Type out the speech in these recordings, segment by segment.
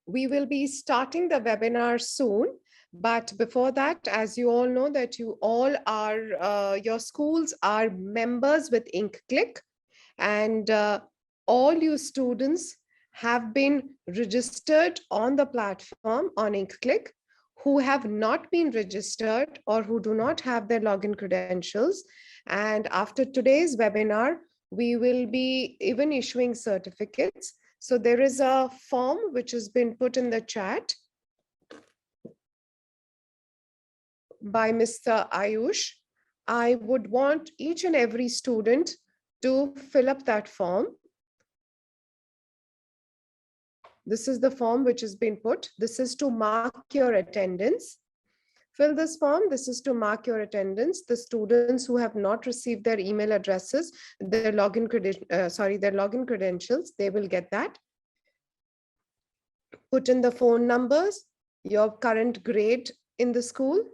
We will be starting the webinar soon. But before that, as you all know that you all are, your schools are members with Inkclick, and all you students have been registered on the platform on Inkclick who have not been registered or who do not have their login credentials. And after today's webinar, we will be even issuing certificates. So there is a form which has been put in the chat by Mr. Ayush. I would want each and every student to fill up that form. This is the form which has been put. This is to mark your attendance. Fill this form. This is to mark your attendance. The students who have not received their email addresses, their login credentials, they will get that. Put in the phone numbers, your current grade in the school.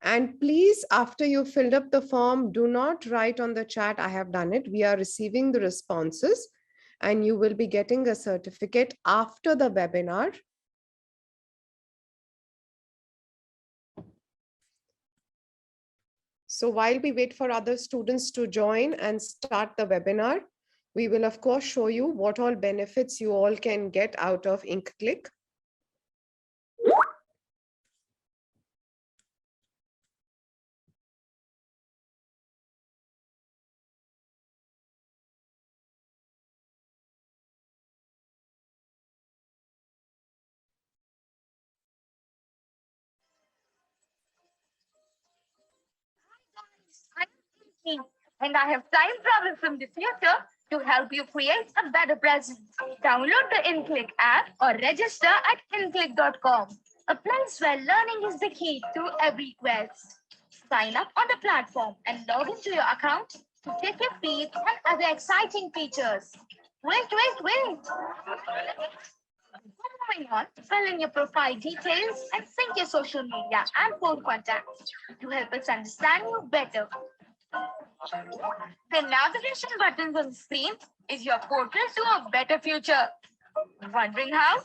And please, after you filled up the form, do not write on the chat, I have done it. We are receiving the responses and you will be getting a certificate after the webinar. So while we wait for other students to join and start the webinar, we will of course show you what all benefits you all can get out of Inkclick. And I have time travel from the future to help you create a better present. Download the Inkclick app or register at inkclick.com, a place where learning is the key to every quest. Sign up on the platform and log into your account to check your feed and other exciting features. Wait. Moving on, fill in your profile details and sync your social media and phone contacts to help us understand you better. The navigation buttons on the screen is your portal to a better future. Wondering how?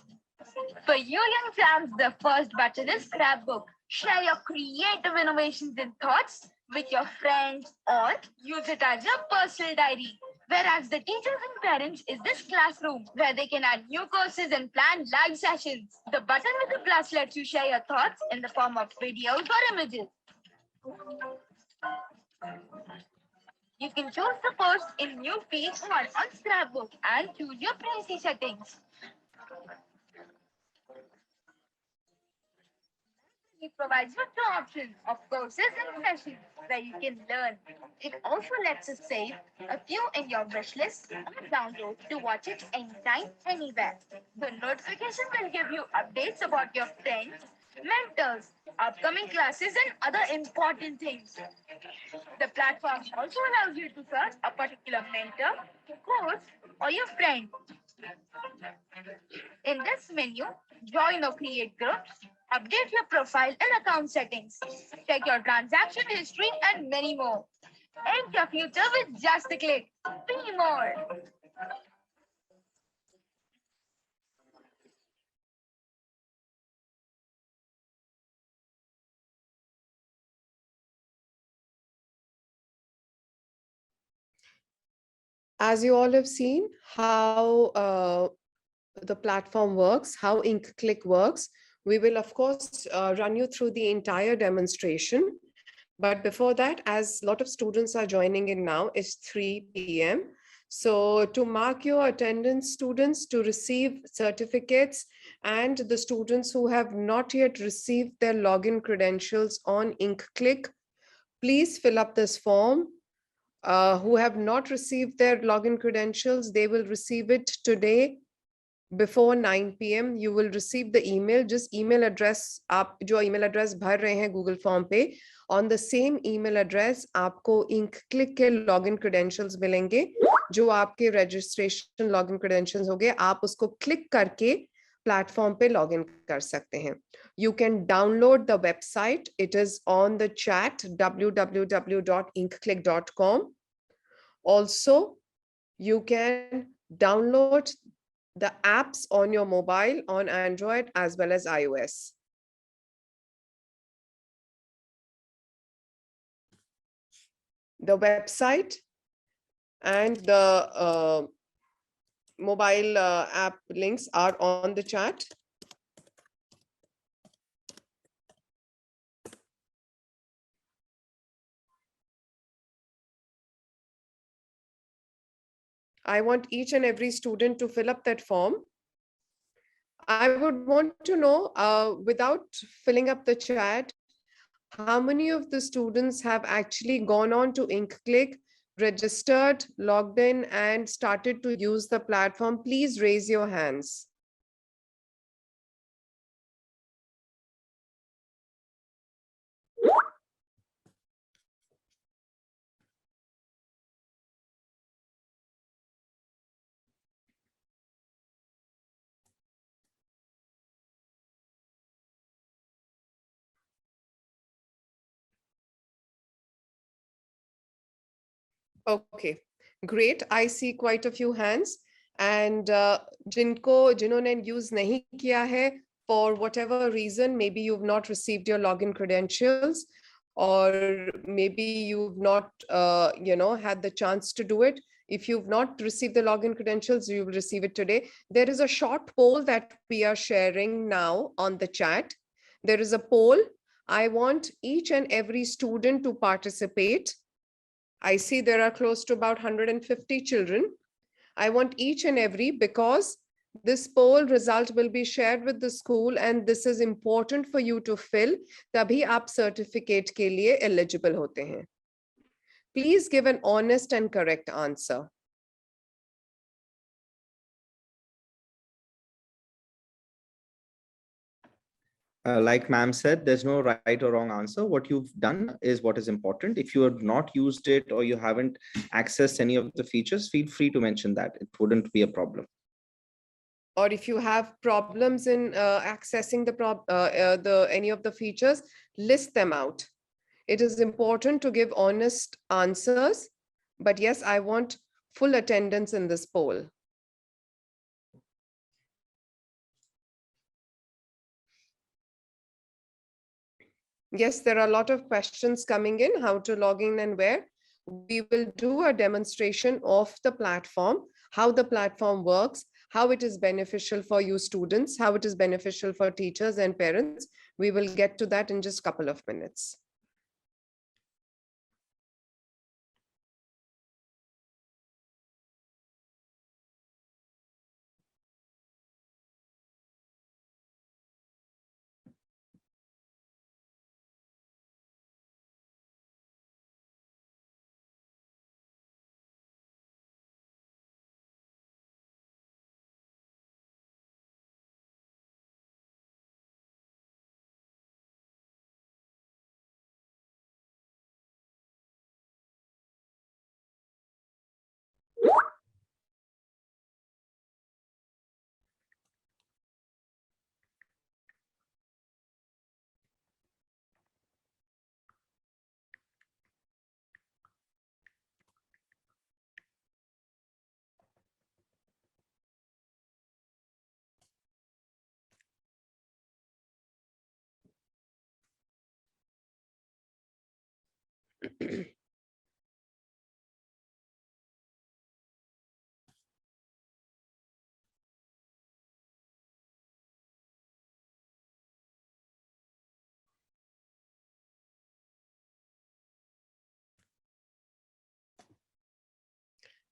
For you young champs, the first button is Scrapbook. Share your creative innovations and thoughts with your friends or use it as your personal diary. Whereas the teachers and parents is this classroom where they can add new courses and plan live sessions. The button with the plus lets you share your thoughts in the form of videos or images. You can choose the post in new feed or on Scrapbook and choose your privacy settings. It provides you two options of courses and sessions where you can learn. It also lets us save a few in your wish list or download to watch it anytime, anywhere. The notification will give you updates about your friends, mentors, upcoming classes, and other important things. The platform also allows you to search a particular mentor, course, or your friend. In this menu, join or create groups, update your profile and account settings, check your transaction history, and many more. Ink your future with just a click. Be more. As you all have seen how the platform works, how Inkclick works, we will of course run you through the entire demonstration. But before that, as a lot of students are joining in now, it's 3 p.m. So to mark your attendance, students, to receive certificates, and the students who have not yet received their login credentials on Inkclick, please fill up this form. Who have not received their login credentials, they will receive it today before 9 p.m. You will receive the email. Just email address, आप जो email address भर रहे हैं Google form पे, on the same email address आपको Inkclick के login credentials मिलेंगे, जो आपके registration login credentials होंगे, आप उसको click करके platform पे login कर सकते हैं. You can download the website. It is on the chat, www.inkclick.com. Also, you can download the apps on your mobile, on Android, as well as iOS. The website and the mobile app links are on the chat. I want each and every student to fill up that form. I would want to know, without filling up the chat, how many of the students have actually gone on to Inkclick, registered, logged in, and started to use the platform? Please raise your hands. Okay, great. I see quite a few hands. And जिन्होंने use नहीं किया है, for whatever reason, maybe you've not received your login credentials, or maybe you've not had the chance to do it. If you've not received the login credentials, you will receive it today. There is a short poll that we are sharing now on the chat. There is a poll. I want each and every student to participate. I see there are close to about 150 children. I want each and every, because this poll result will be shared with the school, and this is important for you to fill. तभी आप certificate के लिए eligible होते हैं. Please give an honest and correct answer. Like ma'am said, there's no right or wrong answer. What you've done is what is important. If you have not used it or you haven't accessed any of the features, feel free to mention that. It wouldn't be a problem. Or if you have problems in accessing any of the features, list them out. It is important to give honest answers. But yes, I want full attendance in this poll. Yes, there are a lot of questions coming in, how to log in and where. We will do a demonstration of the platform, how the platform works, how it is beneficial for you students, how it is beneficial for teachers and parents. We will get to that in just a couple of minutes.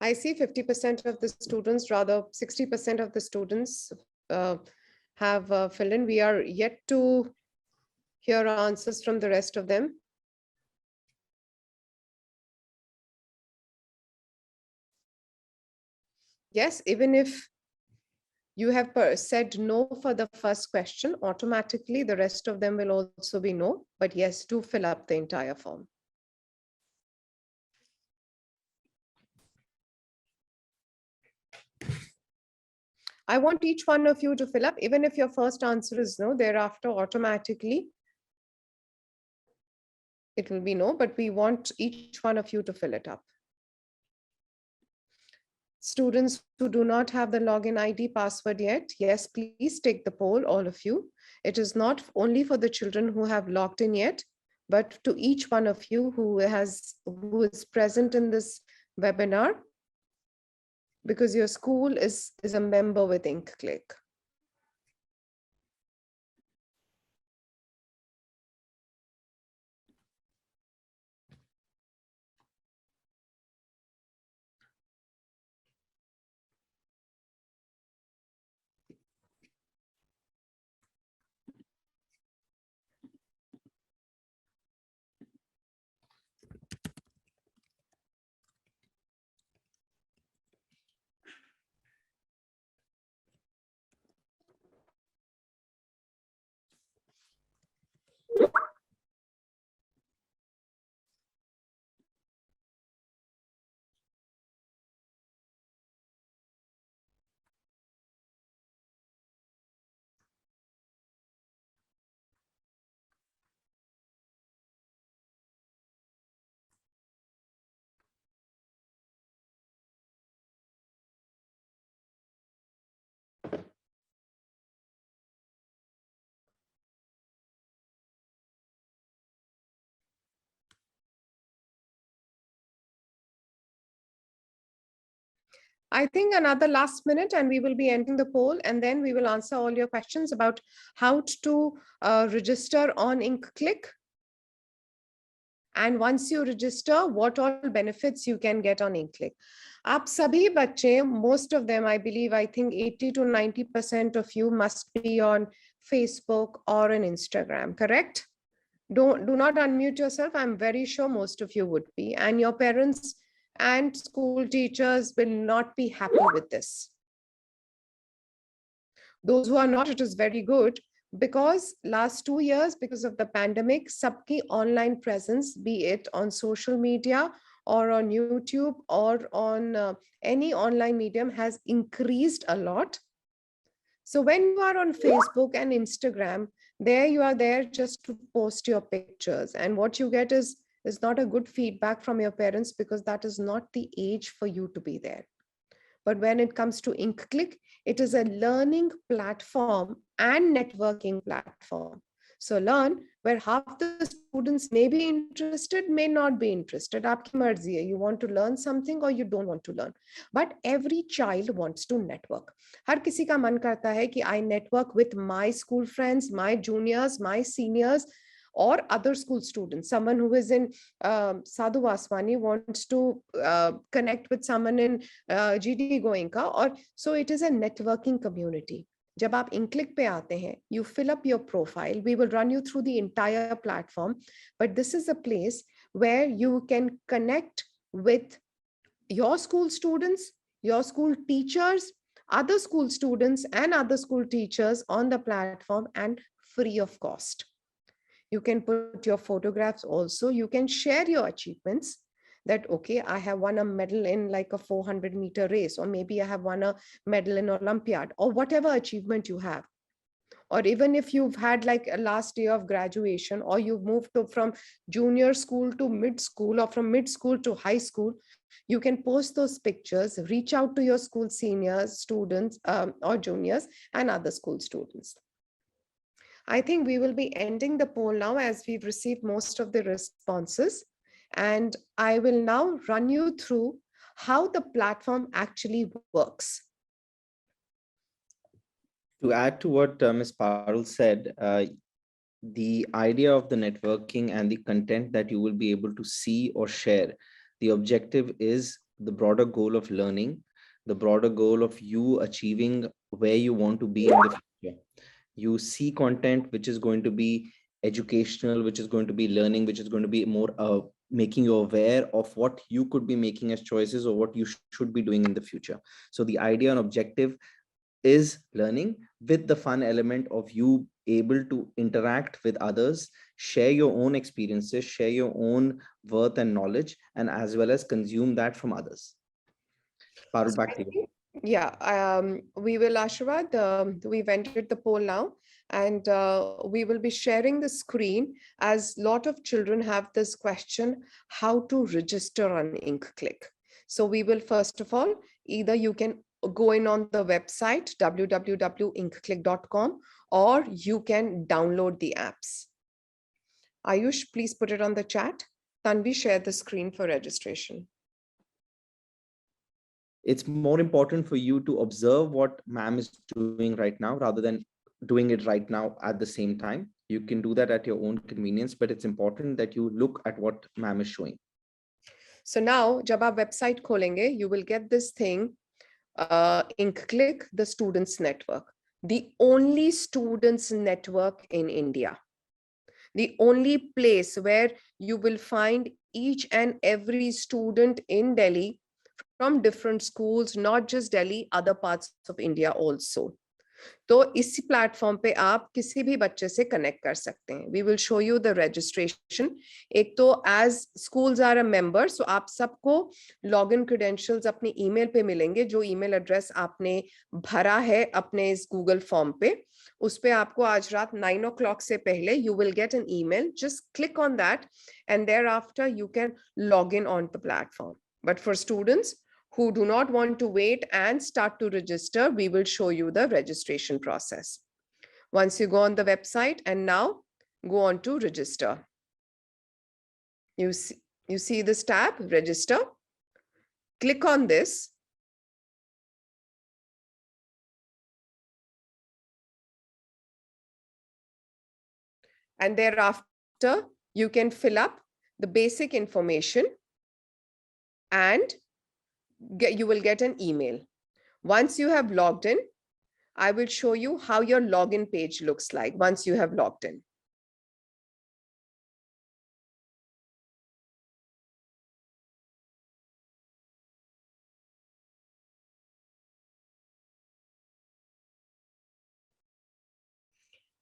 I see 50% of the students, rather 60% of the students have filled in. We are yet to hear answers from the rest of them. Yes, even if you have said no for the first question, automatically the rest of them will also be no. But yes, do fill up the entire form. I want each one of you to fill up, even if your first answer is no, thereafter automatically it will be no, but we want each one of you to fill it up. Students who do not have the login ID password yet, yes, please take the poll, all of you. It is not only for the children who have logged in yet, but to each one of you who is present in this webinar, because your school is a member with Inkclick. I think another last minute and we will be ending the poll, and then we will answer all your questions about how to register on Inkclick. And once you register, what all benefits you can get on Inkclick. आप सभी बच्चे, most of them, I believe, I think 80 to 90% of you must be on Facebook or on Instagram, correct? Do not unmute yourself. I'm very sure most of you would be. And your parents and school teachers will not be happy with this. Those who are not, it is very good, because last 2 years, because of the pandemic, sabki online presence, be it on social media or on YouTube or on any online medium, has increased a lot. So when you are on Facebook and Instagram, there you are there just to post your pictures, and what you get is not a good feedback from your parents, because that is not the age for you to be there. But when it comes to Inkclick, it is a learning platform and networking platform. So learn, where half the students may be interested, may not be interested. Aapki marzi hai. You want to learn something or you don't want to learn. But every child wants to network. हर किसी का मन करता है कि I network with my school friends, my juniors, my seniors, or other school students. Someone who is in Sadhu Vaswani wants to connect with someone in GD Goenka, or so it is a networking community. जब आप Inkclick पे आते हैं, you fill up your profile. We will run you through the entire platform, but this is a place where you can connect with your school students, your school teachers, other school students, and other school teachers on the platform, and free of cost. You can put your photographs also. You can share your achievements, that, okay, I have won a medal in like a 400-meter race, or maybe I have won a medal in Olympiad, or whatever achievement you have. Or even if you've had like a last day of graduation, or you've moved from junior school to mid school, or from mid school to high school, you can post those pictures, reach out to your school seniors, students, or juniors, and other school students. I think we will be ending the poll now, as we've received most of the responses. And I will now run you through how the platform actually works. To add to what Ms. Parul said, the idea of the networking and the content that you will be able to see or share, the objective is the broader goal of learning, the broader goal of you achieving where you want to be in the future. You see content which is going to be educational, which is going to be learning, which is going to be more making you aware of what you could be making as choices, or what you should be doing in the future. So the idea and objective is learning, with the fun element of you able to interact with others, share your own experiences, share your own worth and knowledge, and as well as consume that from others. Parul, back to you. Yeah, we will, Ashrad, we've entered the poll now, and we will be sharing the screen, as a lot of children have this question, how to register on Inkclick. So we will, first of all, either you can go in on the website www.inkclick.com, or you can download the apps. Ayush, please put it on the chat. Tanvi, share the screen for registration. It's more important for you to observe what ma'am is doing right now rather than doing it right now at the same time. You can do that at your own convenience, but it's important that you look at what ma'am is showing. So now, jab aap website kholenge, you will get this thing, Inkclick, the students network, the only students network in India, the only place where you will find each and every student in Delhi from different schools, not just Delhi, other parts of India also. तो इसी platform पे आप किसी भी बच्चे से connect कर सकते हैं. We will show you the registration. एक तो as schools are a member, so आप सबको लॉगिन क्रेडेंशियल्स अपने ईमेल पे मिलेंगे. जो ईमेल एड्रेस आपने भरा है अपने इस गूगल फॉर्म पे, उस पे आपको आज रात 9 o'clock से पहले you will get an email. Just click on that and thereafter you can log in on the platform. But for students who do not want to wait and start to register, we will show you the registration process. Once you go on the website and now go on to register. You see this tab, register. Click on this. And thereafter, you can fill up the basic information and you will get an email. Once you have logged in, I will show you how your login page looks like once you have logged in.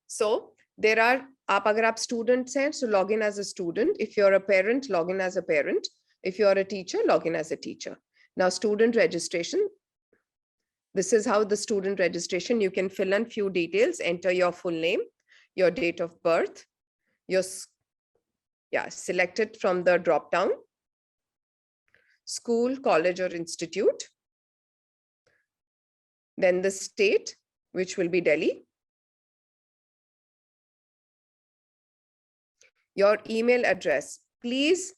So there are, agar aap students hain, so log in as a student. If you're a parent, log in as a parent. If you're a teacher, log in as a teacher. Now, student registration. This is how the student registration, you can fill in few details, enter your full name, your date of birth, your, select it from the drop down, school, college, or institute. Then the state, which will be Delhi. Your email address. Please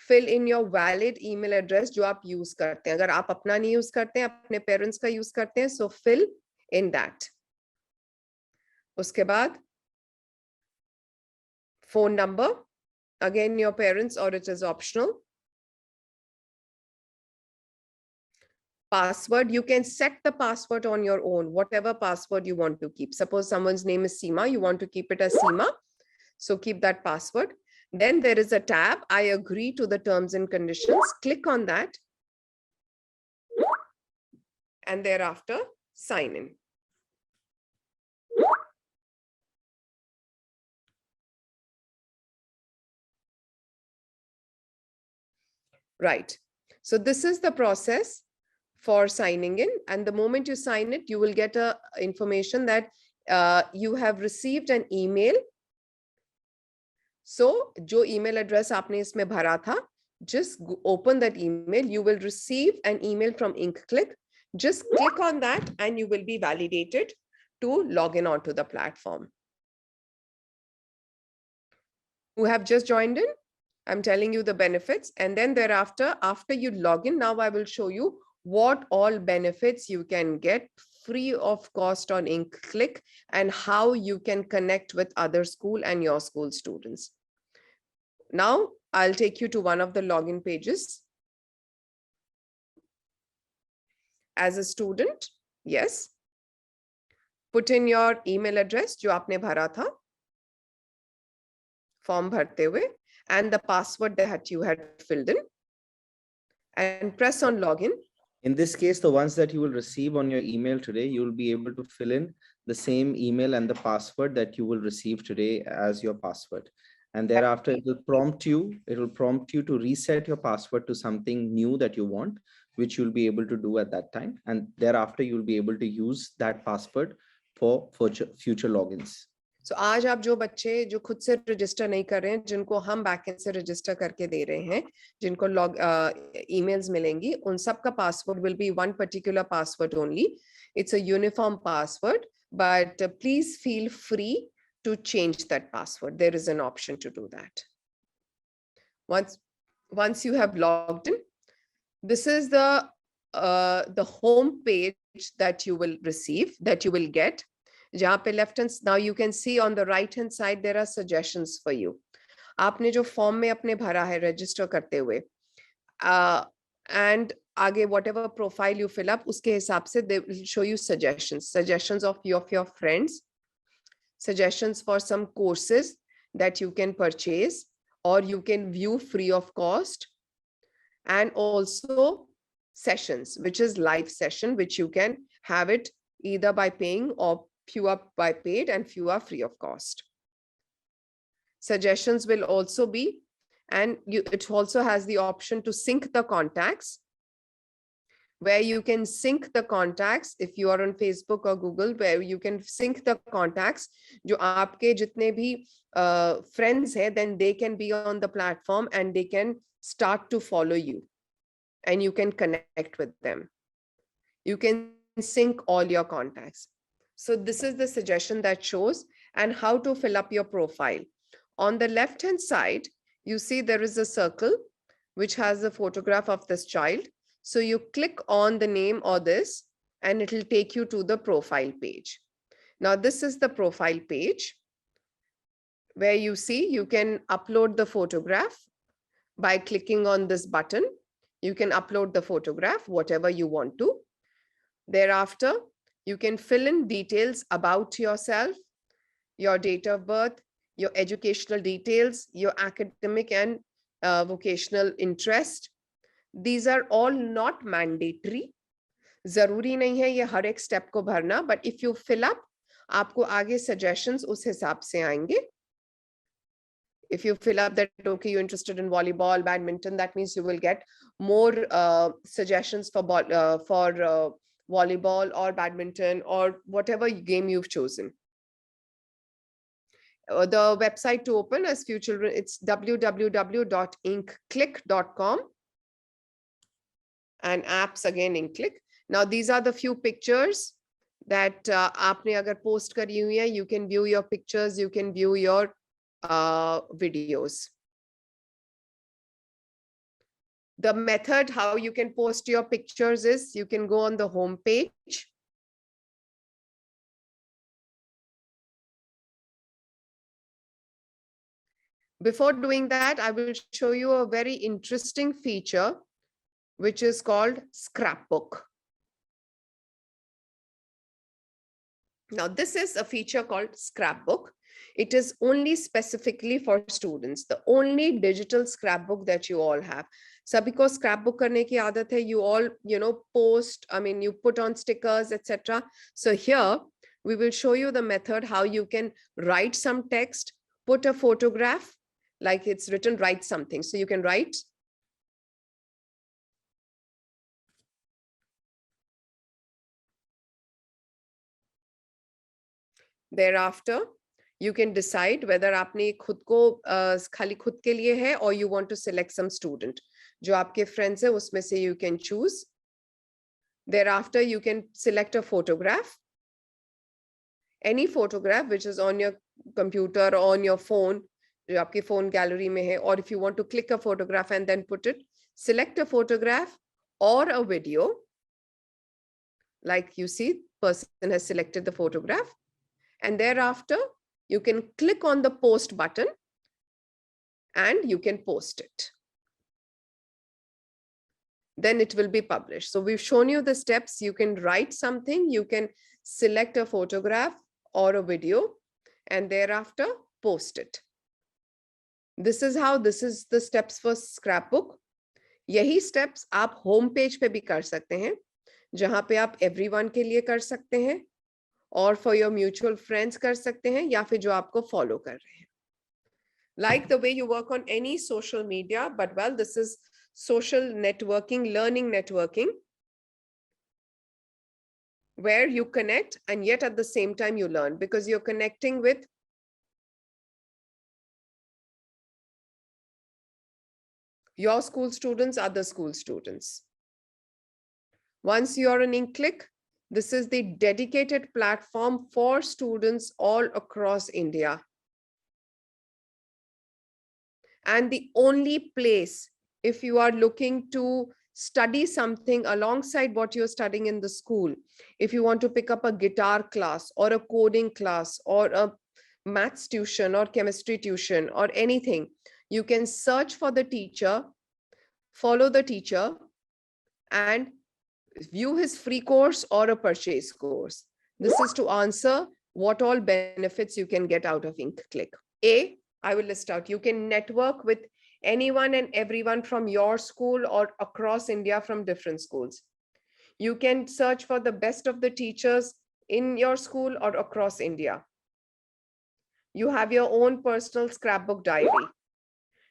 fill in your valid email address जो आप use करते हैं. अगर आप अपना नहीं use करते हैं, अपने parents का use करते हैं, so fill in that. उसके बाद phone number, again your parents, or it is optional. Password, you can set the password on your own, whatever password you want to keep. Suppose someone's name is Seema, you want to keep it as Seema, so keep that password. Then there is a tab, I agree to the terms and conditions. Click on that. And thereafter, sign in. Right. So this is the process for signing in. And the moment you sign it, you will get a information that you have received an email. So, जो email address आपने इसमें भरा था, just open that email. You will receive an email from Inkclick. Just click on that and you will be validated to log in onto the platform. Who have just joined in, I'm telling you the benefits. And then thereafter, after you log in, now I will show you what all benefits you can get free of cost on Inkclick and how you can connect with other school and your school students. Now, I'll take you to one of the login pages. As a student, yes, put in your email address, जो आपने भरा था, form भरते हुए, and the password that you had filled in, and press on login. In this case, the ones that you will receive on your email today, you will be able to fill in the same email and the password that you will receive today as your password. And thereafter, it will prompt you to reset your password to something new that you want, which you'll be able to do at that time. And thereafter, you'll be able to use that password for future logins. So आज आप जो बच्चे जो खुद से register नहीं कर रहे हैं, जिनको हम बैकएंड से रजिस्टर करके दे रहे हैं, जिनको लॉग ईमेल्स मिलेंगी, उन सब का password will be one particular password only. It's a uniform password, but please feel free to change that password. There is an option to do that. Once you have logged in, this is the home page that you will receive, that you will get. जहाँ पे left hand, now you can see on the right hand side there are suggestions for you. आपने जो form में अपने भरा है register करते हुए, and आगे whatever profile you fill up, उसके हिसाब से they will show you suggestions of your friends, suggestions for some courses that you can purchase or you can view free of cost, and also sessions, which is live session, which you can have it either by paying, or few are by paid and few are free of cost. Suggestions will also be, and it also has the option to sync the contacts, where you can sync the contacts if you are on Facebook or Google, where you can sync the contacts. जो आपके जितने भी friends हैं, then they can be on the platform and they can start to follow you, and you can connect with them. You can sync all your contacts. So this is the suggestion that shows and how to fill up your profile. On the left hand side, you see there is a circle which has a photograph of this child. So you click on the name or this, and it will take you to the profile page. Now this is the profile page where you see you can upload the photograph by clicking on this button. You can upload the photograph, whatever you want to. Thereafter, you can fill in details about yourself, your date of birth, your educational details, your academic and vocational interest. These are all not mandatory. जरूरी नहीं है ये हर एक step को भरना, but if you fill up, आपको आगे suggestions उस हिसाब से आएंगे. If you fill up that, okay, you're interested in volleyball, badminton, that means you will get more suggestions for volleyball or badminton or whatever game you've chosen. The website to open as few children, it's www.inkclick.com, and apps again Inkclick. Now these are the few pictures that आपने अगर post करी हुई है, you can view your pictures, you can view your videos. The method how you can post your pictures is you can go on the home page. Before doing that, I will show you a very interesting feature, which is called scrapbook. Now, this is a feature called scrapbook. It is only specifically for students, the only digital scrapbook that you all have. Sabhi ko scrapbook karne ki aadat hai, you all, post, you put on stickers, etc. So here we will show you the method how you can write some text, put a photograph, like it's written, write something. So you can write. Thereafter, you can decide whether आपने खुद को खाली खुद के लिए है, or you want to select some student. जो आपके friends है उसमें से you can choose. Thereafter, you can select a photograph. Any photograph which is on your computer or on your phone, जो आपके phone gallery में है, or if you want to click a photograph and then put it, select a photograph or a video. Like you see, person has selected the photograph. And thereafter, you can click on the post button and you can post it. Then it will be published. So we've shown you the steps. You can write something, you can select a photograph or a video, and thereafter post it. This is the steps for scrapbook. यही steps आप home page पे भी कर सकते हैं, जहां पे आप everyone के लिए कर सकते हैं, और for your mutual friends कर सकते हैं, या फिर जो आपको follow कर रहे हैं. Like the way you work on any social media, but well, this is social networking, learning networking, where you connect and yet at the same time you learn, because you're connecting with Your school students, other school students. Once you're an Inkclick, this is the dedicated platform for students all across India. And the only place, if you are looking to study something alongside what you're studying in the school, if you want to pick up a guitar class or a coding class or a maths tuition or chemistry tuition or anything, you can search for the teacher, follow the teacher, and view his free course or a purchase course. This is to answer what all benefits you can get out of Inkclick. A, I will list out. You can network with anyone and everyone from your school or across India from different schools. You can search for the best of the teachers in your school or across India. You have your own personal scrapbook diary.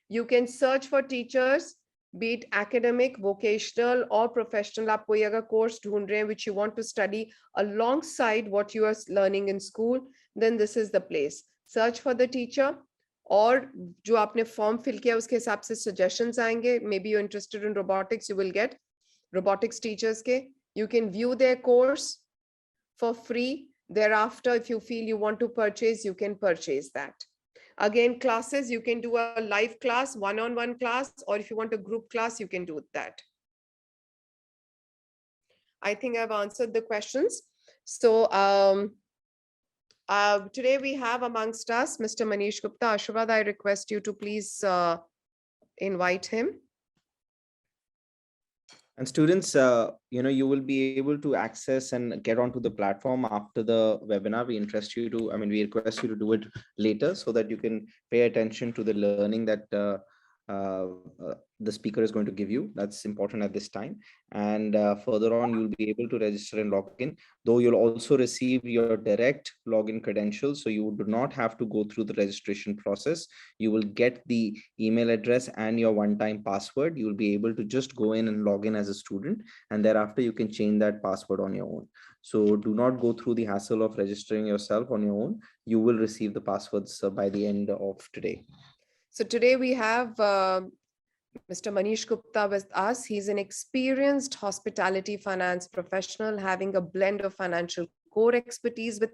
You can search for teachers, be it academic, vocational, or professional. आप कोई अगर course ढूंढ रहे हैं which you want to study alongside what you are learning in school, then this is the place. Search for the teacher, और जो आपने form fill किया उसके हिसाब से suggestions आएंगे. Maybe you're interested in robotics, you will get robotics teachers के. You can view their course for free. Thereafter, if you feel you want to purchase, you can purchase that. Again, classes, you can do a live class, one-on-one class, or if you want a group class, you can do that. I think I've answered the questions. So today we have amongst us Mr. Manish Gupta. Ashwad, I request you to please invite him. And students, you will be able to access and get onto the platform after the webinar. We we request you to do it later so that you can pay attention to the learning that the speaker is going to give you. That's important at this time. And further on, you'll be able to register and log in, though you'll also receive your direct login credentials. So you do not have to go through the registration process. You will get the email address and your one-time password. You'll be able to just go in and log in as a student, and thereafter you can change that password on your own. So do not go through the hassle of registering yourself on your own. You will receive the passwords by the end of today. So today we have Mr. Manish Gupta with us. He's an experienced hospitality finance professional having a blend of financial core expertise with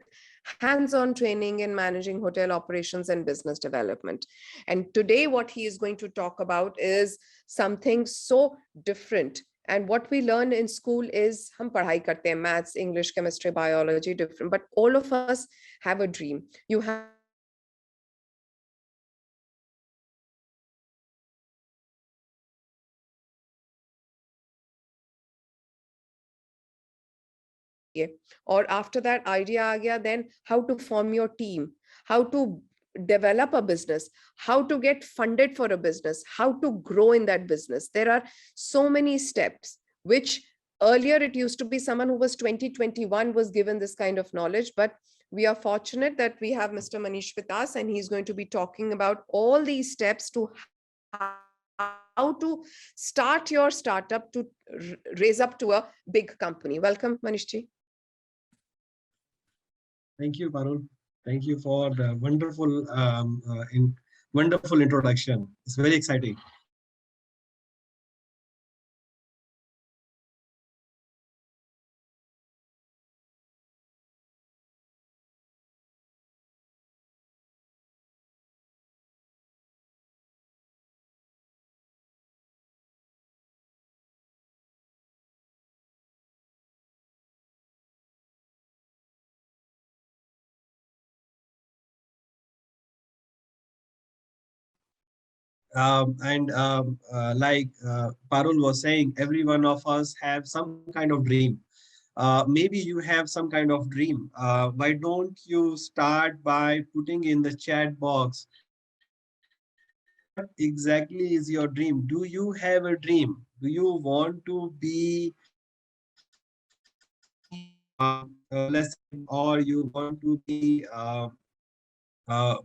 hands-on training in managing hotel operations and business development. And today what he is going to talk about is something so different. And what we learn in school is hum padhai karte hain, maths, English, chemistry, biology, different. But all of us have a dream. You have or after that idea aa gaya, then how to form your team, how to develop a business, how to get funded for a business, how to grow in that business. There are so many steps, which earlier it used to be someone who was 2021 was given this kind of knowledge. But we are fortunate that we have Mr. Manish with us, and he's going to be talking about all these steps to how to start your startup to raise up to a big company. Welcome, Manishji. Thank you, Parul. Thank you for the wonderful introduction. It's very exciting. Like Parul was saying, every one of us have some kind of dream. Maybe you have some kind of dream. Why don't you start by putting in the chat box what exactly is your dream? Do you have a dream? Do you want to be let's say, or you want to be I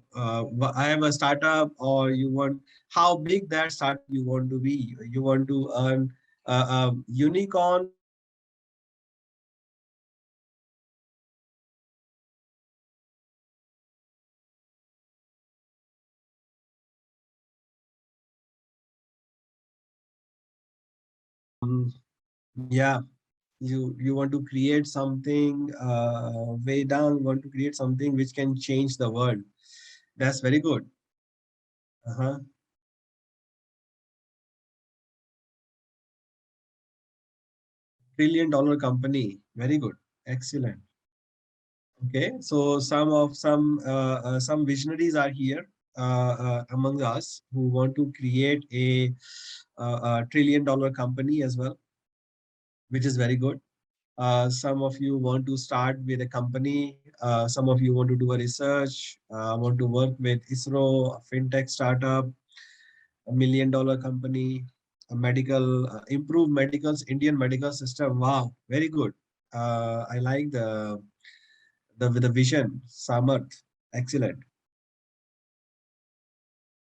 have a startup, or you want, how big that startup you want to be? You want to earn a unicorn, Yeah, you want to create something way down, want to create something which can change the world. That's very good. Uh-huh. $1 trillion company. Very good. Excellent. Okay, so some visionaries are here among us who want to create a $1 trillion company as well, which is very good. Some of you want to start with a company. Some of you want to do a research, want to work with ISRO, a fintech startup, $1 million company, a medical, improve medicals, Indian medical system. Wow, very good. I like the vision, Samarth. Excellent.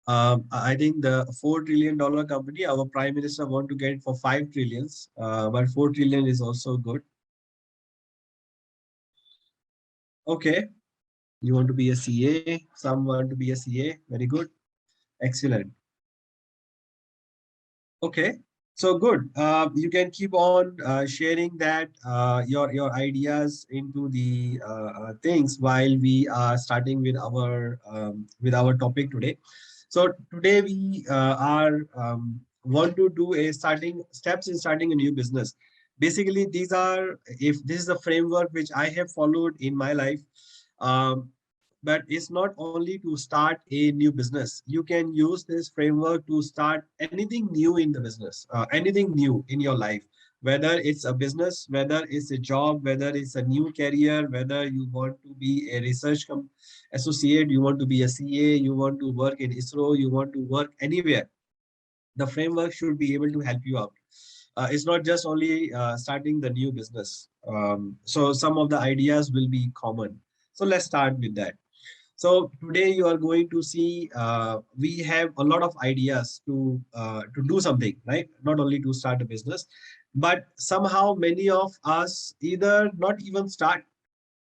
I think the $4 trillion company, our prime minister want to get it for 5 trillions, but 4 trillion is also good. Okay, you want to be a CA, some want to be a CA. Very good. Excellent. Okay, so good. You can keep on sharing that your ideas into the things while we are starting with our topic today. So today we are want to do a starting steps in starting a new business. Basically, these are, if this is a framework which I have followed in my life. Um, but it's not only to start a new business. You can use this framework to start anything new in the business, anything new in your life, whether it's a business, whether it's a job, whether it's a new career, whether you want to be a associate, you want to be a CA, you want to work in ISRO, you want to work anywhere. The framework should be able to help you out. It's not just only starting the new business. So some of the ideas will be common. So let's start with that. So today you are going to see we have a lot of ideas to do something, right? Not only to start a business, but somehow many of us either not even start,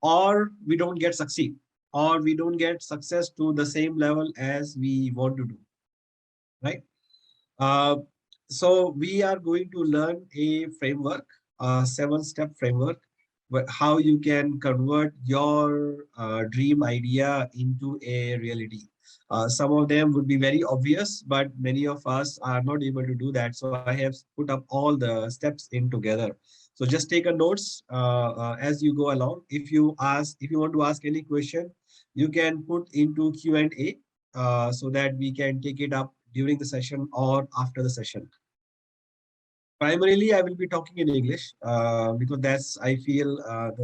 or we don't get succeed, or we don't get success to the same level as we want to do, right? Uh, so we are going to learn a framework, a 7-step framework, how you can convert your dream idea into a reality. Some of them would be very obvious, but many of us are not able to do that. So I have put up all the steps in together. So just take a notes as you go along. If you want to ask any question, you can put into Q&A so that we can take it up during the session or after the session. Primarily, I will be talking in English because that's, I feel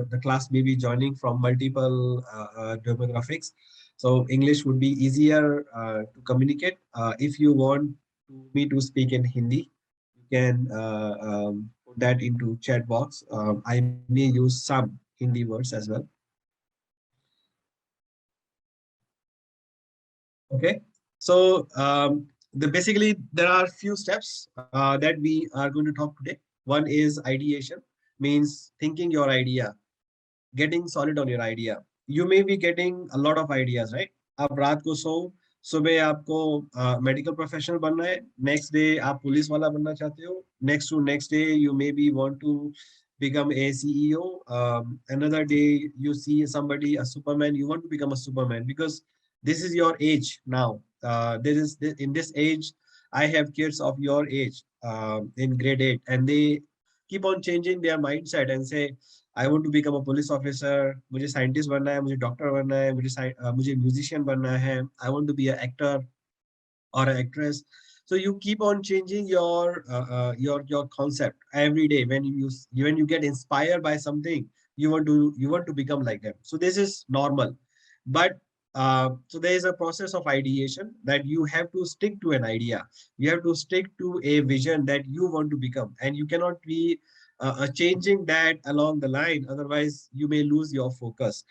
the class may be joining from multiple demographics. So English would be easier to communicate. If you want me to speak in Hindi, you can put that into chat box. I may use some Hindi words as well. Okay, so basically there are few steps that we are going to talk today. One is ideation, means thinking your idea, getting solid on your idea. You may be getting a lot of ideas, right? आप रात को सो, सुबह आपको medical professional बनना है, next day आप police वाला बनना चाहते हो, next day you maybe want to become a CEO. Another day you see somebody a superman, you want to become a superman because this is your age now. In this age, I have kids of your age in grade 8, and they keep on changing their mindset and say, I want to become a police officer, मुझे scientist बनना है, मुझे doctor बनना है, मुझे musician बनना है, I want to be a actor or an actress. So you keep on changing your concept every day. When you get inspired by something, you want to become like them. So this is normal, but so there is a process of ideation that you have to stick to an idea. You have to stick to a vision that you want to become, and you cannot be changing that along the line. Otherwise, you may lose your focus.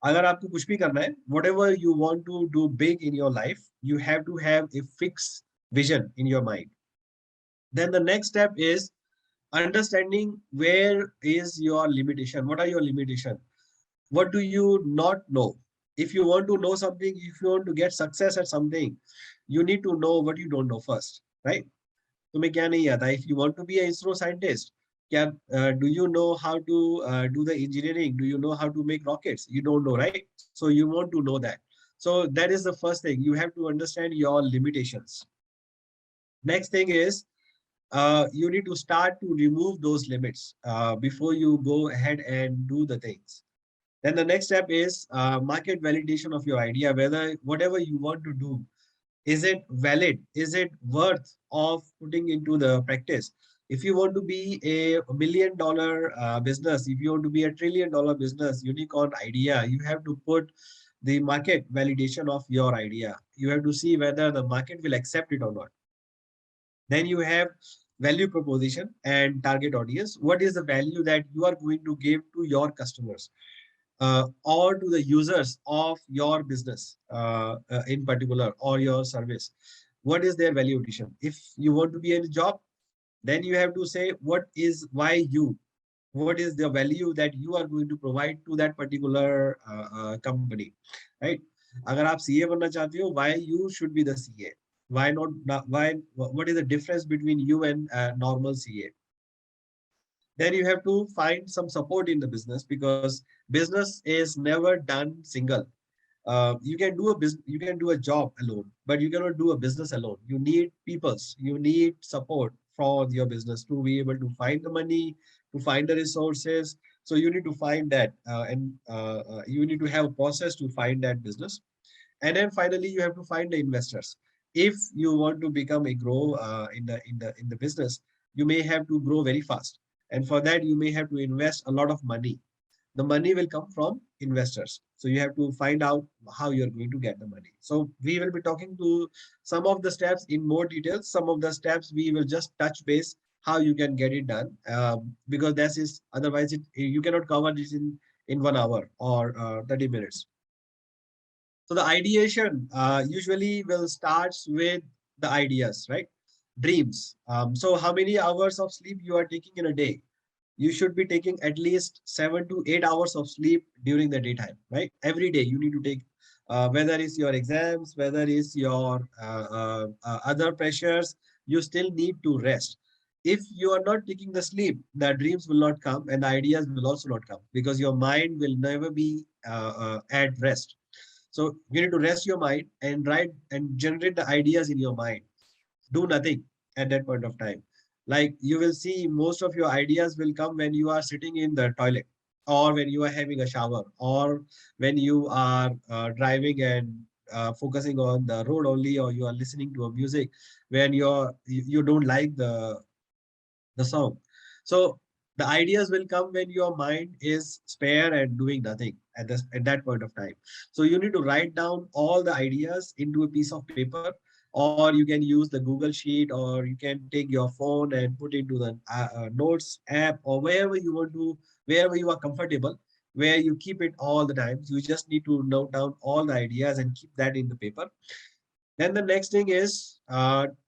अगर आपको कुछ भी करना है, whatever you want to do big in your life, you have to have a fixed vision in your mind. Then the next step is understanding where is your limitation. What are your limitation? What do you not know? If you want to know something, if you want to get success at something, you need to know what you don't know first, right? तुम्हें क्या नहीं आता? If you want to be an ISRO scientist, क्या do you know how to do the engineering? Do you know how to make rockets? You don't know, right? So you want to know that. So that is the first thing. You have to understand your limitations. Next thing is you need to start to remove those limits before you go ahead and do the things. Then the next step is market validation of your idea, whether whatever you want to do, is it valid? Is it worth of putting into the practice? If you want to be a million dollar business, if you want to be a trillion dollar business, unicorn idea, you have to put the market validation of your idea. You have to see whether the market will accept it or not. Then you have value proposition and target audience. What is the value that you are going to give to your customers or to the users of your business in particular or your service? What is their value addition? If you want to be in a job, then you have to say what is why you, what is the value that you are going to provide to that particular company, right? अगर आप CA बनना चाहते हो, why you should be the CA? Why not? Why? What is the difference between you and normal CA? Then you have to find some support in the business, because business is never done single. You can do a business, you can do a job alone, but you cannot do a business alone. You need peoples, you need support for your business to be able to find the money, to find the resources. So you need to find that, and you need to have a process to find that business. And then finally, you have to find the investors. If you want to become a grow in the business, you may have to grow very fast, and for that you may have to invest a lot of money. The money will come from investors. So you have to find out how you're going to get the money. So we will be talking to some of the steps in more details. Some of the steps we will just touch base how you can get it done, because that is otherwise you cannot cover this in 1 hour or 30 minutes. So the ideation usually will starts with the ideas, right? Dreams. So how many hours of sleep you are taking in a day? You should be taking at least 7 to 8 hours of sleep during the daytime, right? Every day you need to take, whether it's your exams, whether it's your other pressures, you still need to rest. If you are not taking the sleep, the dreams will not come and the ideas will also not come, because your mind will never be at rest. So you need to rest your mind and write and generate the ideas in your mind. Do nothing at that point of time. Like you will see most of your ideas will come when you are sitting in the toilet, or when you are having a shower, or when you are driving and focusing on the road only, or you are listening to a music when you don't like the song. So the ideas will come when your mind is spare and doing nothing at that point of time. So you need to write down all the ideas into a piece of paper, or you can use the Google Sheet, or you can take your phone and put into the notes app, or wherever you want to, wherever you are comfortable, where you keep it all the time. You just need to note down all the ideas and keep that in the paper. Then the next thing is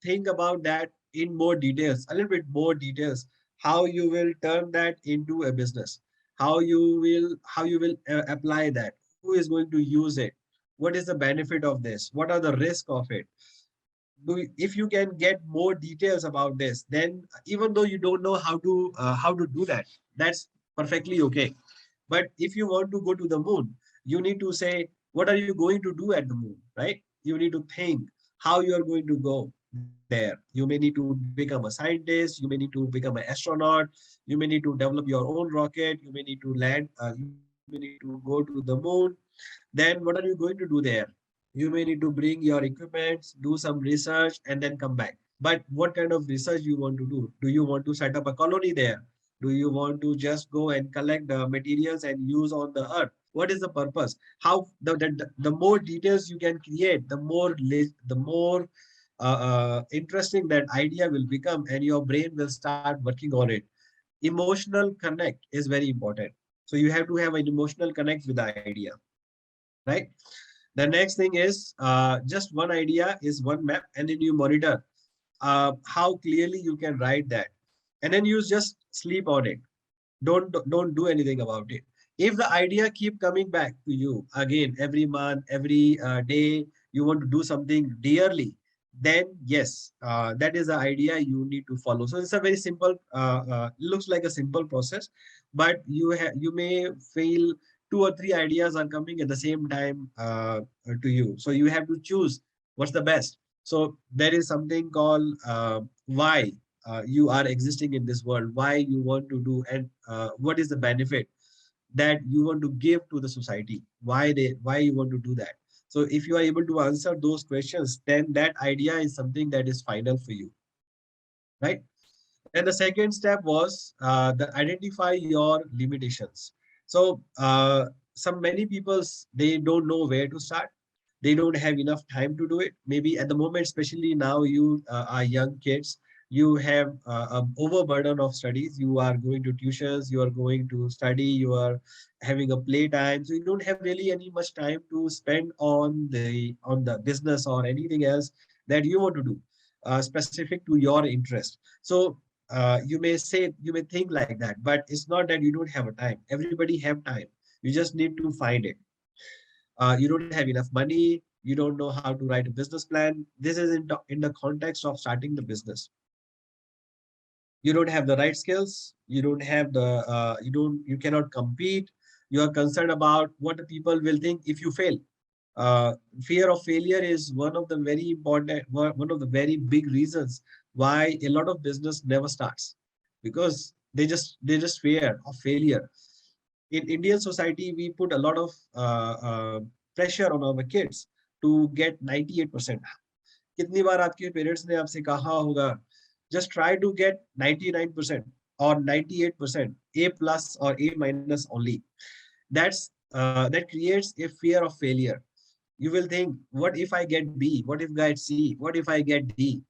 think about that in more details, a little bit more details, how you will turn that into a business, how you will apply that, who is going to use it, what is the benefit of this, what are the risks of it. If you can get more details about this, then even though you don't know how to do that, that's perfectly okay. But if you want to go to the moon, you need to say, what are you going to do at the moon, right? You need to think how you are going to go there. You may need to become a scientist, you may need to become an astronaut, you may need to develop your own rocket, you may need to land, you may need to go to the moon. Then what are you going to do there? You may need to bring your equipment, do some research, and then come back. But what kind of research you want to do? Do you want to set up a colony there? Do you want to just go and collect the materials and use on the earth? What is the purpose? How the more details you can create, the more interesting that idea will become, and your brain will start working on it. Emotional connect is very important. So you have to have an emotional connect with the idea, right? The next thing is just one idea is one map, and then you monitor how clearly you can write that, and then you just sleep on it. Don't do anything about it. If the idea keep coming back to you again every month, every day, you want to do something dearly, then yes, that is the idea you need to follow. So it's a very simple, looks like a simple process, but you may feel two or three ideas are coming at the same time to you. So you have to choose what's the best. So there is something called why you are existing in this world, why you want to do, and what is the benefit that you want to give to the society, why you want to do that. So if you are able to answer those questions, then that idea is something that is final for you, right? And the second step was the identify your limitations. So some many people's, they don't know where to start. They don't have enough time to do it. Maybe at the moment, especially now, you are young kids. You have a overburden of studies. You are going to tuitions. You are going to study. You are having a playtime. So you don't have really any much time to spend on the business or anything else that you want to do, specific to your interest. So you may think like that, but it's not that you don't have a time. Everybody have time. You just need to find it. You don't have enough money. You don't know how to write a business plan. This is in the context of starting the business. You don't have the right skills. You don't have the you cannot compete. You are concerned about what the people will think if you fail. Fear of failure is one of the very important, one of the very big reasons why a lot of business never starts, because they just fear of failure. In Indian society, we put a lot of pressure on our kids to get 98%. कितनी बार आपके parents ने आपसे कहा होगा, just try to get 99% or 98%, A plus or A minus only. That creates a fear of failure. You will think, what if I get B? What if I get C? What if I get D?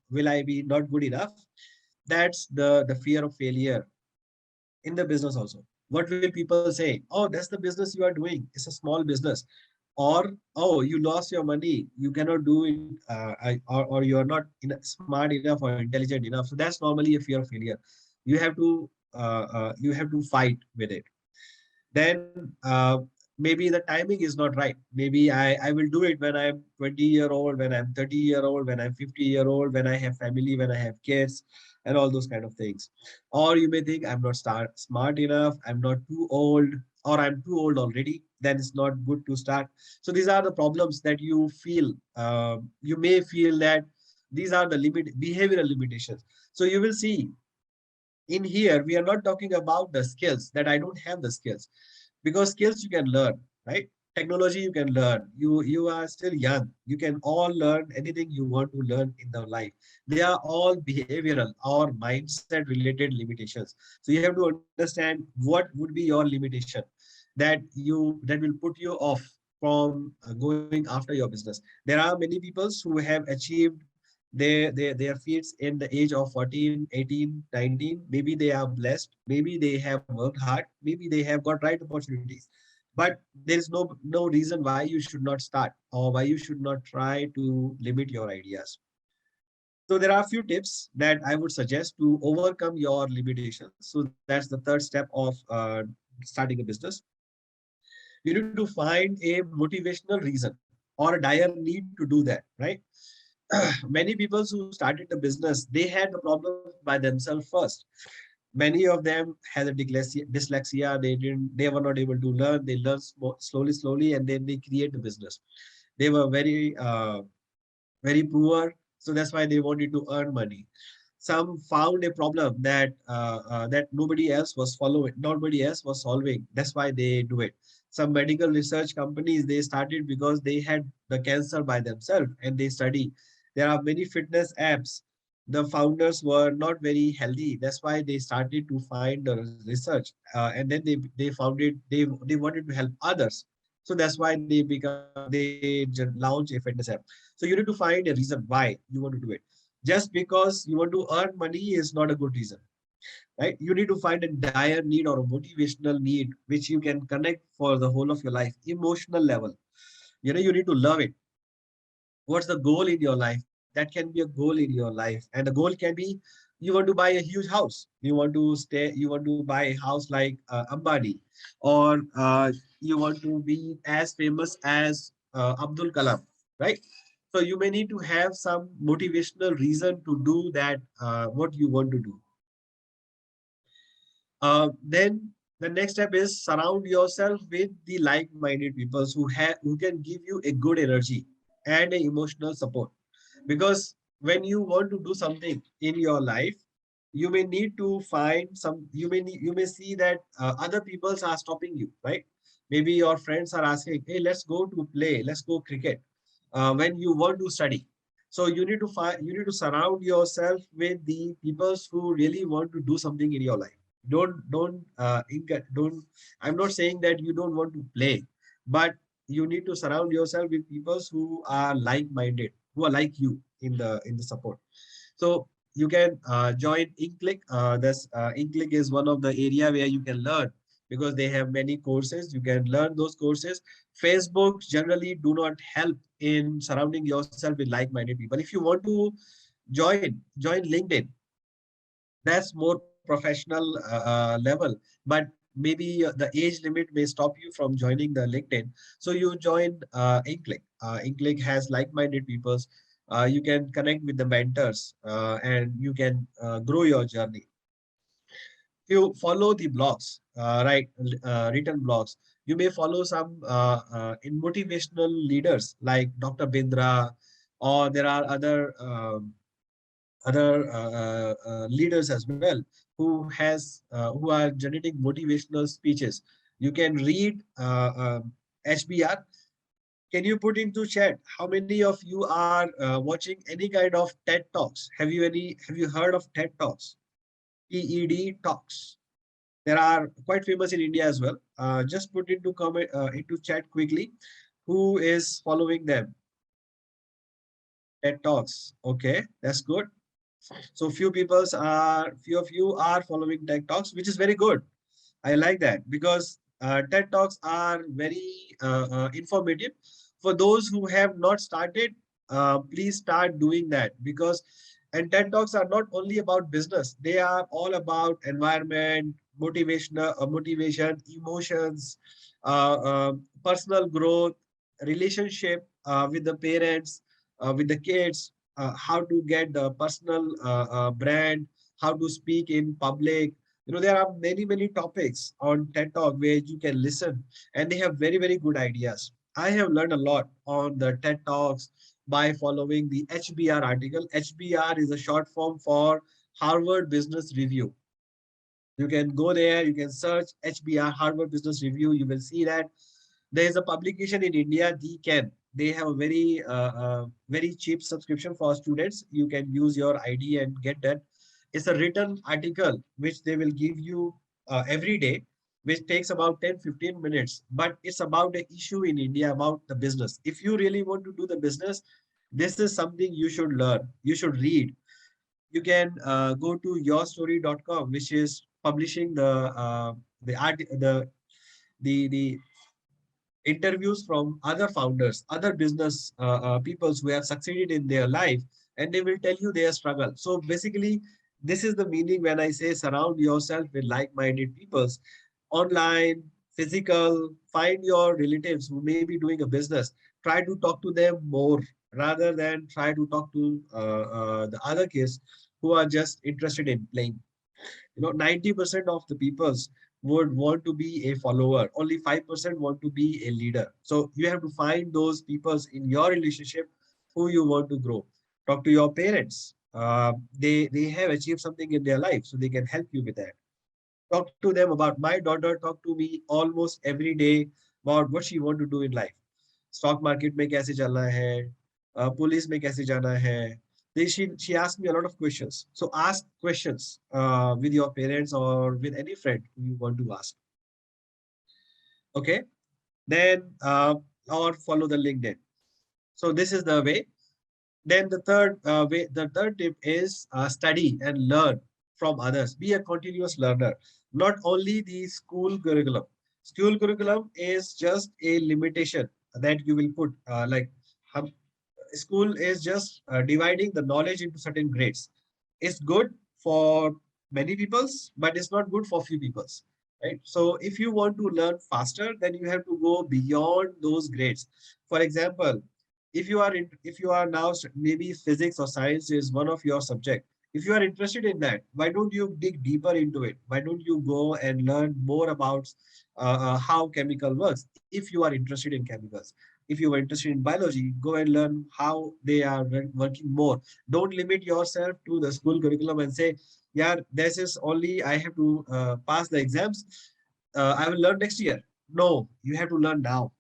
Will I be not good enough? That's the fear of failure in the business also. What will people say? Oh, that's the business you are doing. It's a small business. Or, oh, you lost your money. You cannot do it, or you are not smart enough or intelligent enough. So that's normally a fear of failure. You have to fight with it. Then maybe the timing is not right. Maybe I will do it when I'm 20-year-old, when I'm 30-year-old, when I'm 50-year-old, when I have family, when I have kids, and all those kind of things. Or you may think I'm not smart enough, I'm not too old, or I'm too old already, then it's not good to start. So these are the problems that you feel. You may feel that these are the behavioral limitations. So you will see in here, we are not talking about the skills, that I don't have the skills, because skills you can learn, right? Technology you can learn. You are still young. You can all learn anything you want to learn in the life. They are all behavioral or mindset related limitations. So you have to understand what would be your limitation that will put you off from going after your business. There are many people who have achieved their feats in the age of 14, 18, 19. Maybe they are blessed. Maybe they have worked hard. Maybe they have got right opportunities. But there is no reason why you should not start, or why you should not try to limit your ideas. So there are a few tips that I would suggest to overcome your limitations. So that's the third step of starting a business. You need to find a motivational reason or a dire need to do that, right? Many people who started the business, they had the problem by themselves first. Many of them had a dyslexia. They were not able to learn. They learn slowly, and then they create the business. They were very poor, so that's why they wanted to earn money. Some found a problem that nobody else was solving. That's why they do it. Some medical research companies, they started because they had the cancer by themselves and they study. There are many fitness apps. The founders were not very healthy. That's why they started to find the research, and then they found it. They wanted to help others. So that's why they launch a fitness app. So you need to find a reason why you want to do it. Just because you want to earn money is not a good reason, right? You need to find a dire need or a motivational need which you can connect for the whole of your life, emotional level. You need to love it. What's the goal in your life? That can be a goal in your life, and the goal can be, you want to buy a huge house. You want to buy a house like Ambani, or you want to be as famous as Abdul Kalam, right? So you may need to have some motivational reason to do that, what you want to do. Then the next step is surround yourself with the like-minded people who can give you a good energy and a emotional support. Because when you want to do something in your life, you may need to find some. You may see that other people are stopping you, right? Maybe your friends are asking, "Hey, let's go to play. Let's go cricket." When you want to study, so you need to find. You need to surround yourself with the people who really want to do something in your life. Don't I'm not saying that you don't want to play, but you need to surround yourself with people who are like-minded, who are like you in the support. So you can join Inkclick. This Inkclick is one of the area where you can learn, because they have many courses. You can learn those courses. Facebook generally do not help in surrounding yourself with like-minded people. If you want to join LinkedIn, that's more professional level, but maybe the age limit may stop you from joining the LinkedIn. So you join Inkclick. Inkclick has like-minded people. You can connect with the mentors, and you can grow your journey. You follow the blogs, right? Written blogs. You may follow some in motivational leaders like Dr. Bindra, or there are other leaders as well who are generating motivational speeches. You can read HBR. Can you put into chat how many of you are watching any kind of TED Talks? Have you heard of TED Talks? TED Talks. There are quite famous in India as well. Just put into comment into chat quickly. Who is following them? TED Talks. Okay, that's good. So few of you are following TED Talks, which is very good. I like that, because TED Talks are very informative. For those who have not started, please start doing that, because and TED Talks are not only about business; they are all about environment, motivation, emotions, personal growth, relationship with the parents, with the kids, how to get the personal brand, how to speak in public. There are many topics on TED Talk where you can listen, and they have very good ideas. I have learned a lot on the TED Talks by following the HBR article. HBR is a short form for Harvard Business Review. You can go there, you can search HBR, Harvard Business Review. You will see that there is a publication in India, the Can. They have a very cheap subscription for students. You can use your ID and get that. It's a written article which they will give you every day, which takes about 10-15 minutes. But it's about the issue in India, about the business. If you really want to do the business, this is something you should learn. You should read. You can go to yourstory.com, which is publishing the art the interviews from other founders, other business peoples who have succeeded in their life, and they will tell you their struggle. So basically, this is the meaning when I say surround yourself with like-minded peoples, online, physical. Find your relatives who may be doing a business. Try to talk to them more rather than try to talk to the other kids who are just interested in playing. 90% of the peoples would want to be a follower. Only 5% want to be a leader. So you have to find those peoples in your relationship who you want to grow. Talk to your parents. They have achieved something in their life, so they can help you with that. Talk to them about my daughter. Talk to me almost every day about what she want to do in life. Stock market में कैसे चलना है, police में कैसे जाना है. She asked me a lot of questions. So ask questions with your parents or with any friend who you want to ask. Okay, then or follow the LinkedIn. So this is the way. Then the third tip is study and learn from others. Be a continuous learner. Not only the school curriculum. School curriculum is just a limitation that you will put school is just dividing the knowledge into certain grades. It's good for many peoples, but it's not good for few peoples. Right. So if you want to learn faster, then you have to go beyond those grades. For example, if you are now maybe physics or science is one of your subject, if you are interested in that, why don't you dig deeper into it? Why don't you go and learn more about how chemical works? If you are interested in chemicals, if you are interested in biology, go and learn how they are working more. Don't limit yourself to the school curriculum and say, yeah, this is only I have to pass the exams. I will learn next year. No, you have to learn now.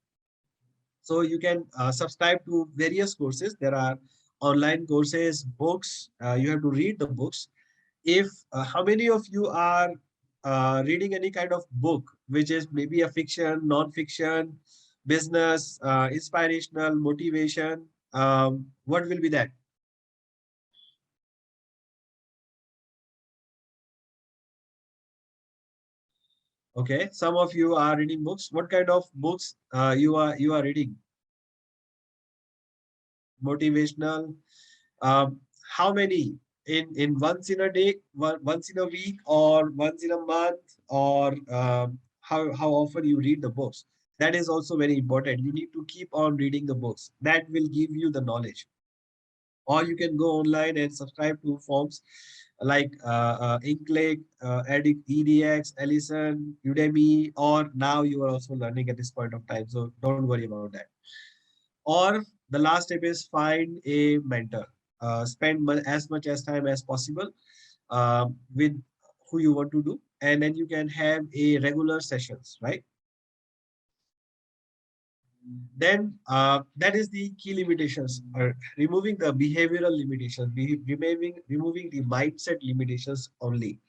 So you can subscribe to various courses. There are online courses, books. You have to read the books. If how many of you are reading any kind of book, which is maybe a fiction, non-fiction, business, inspirational, motivation? What will be that? Okay, some of you are reading books. What kind of books you are reading? Motivational. How many in once in a day, once in a week, or once in a month, or how often you read the books? That is also very important. You need to keep on reading the books. That will give you the knowledge. Or you can go online and subscribe to forms like Inkclick, EDX, Ellison, Udemy, or now you are also learning at this point of time. So don't worry about that. Or the last step is find a mentor. Spend as much as time as possible with who you want to do, and then you can have a regular sessions, right? Then that is the key limitations, removing the behavioral limitations, removing the mindset limitations only.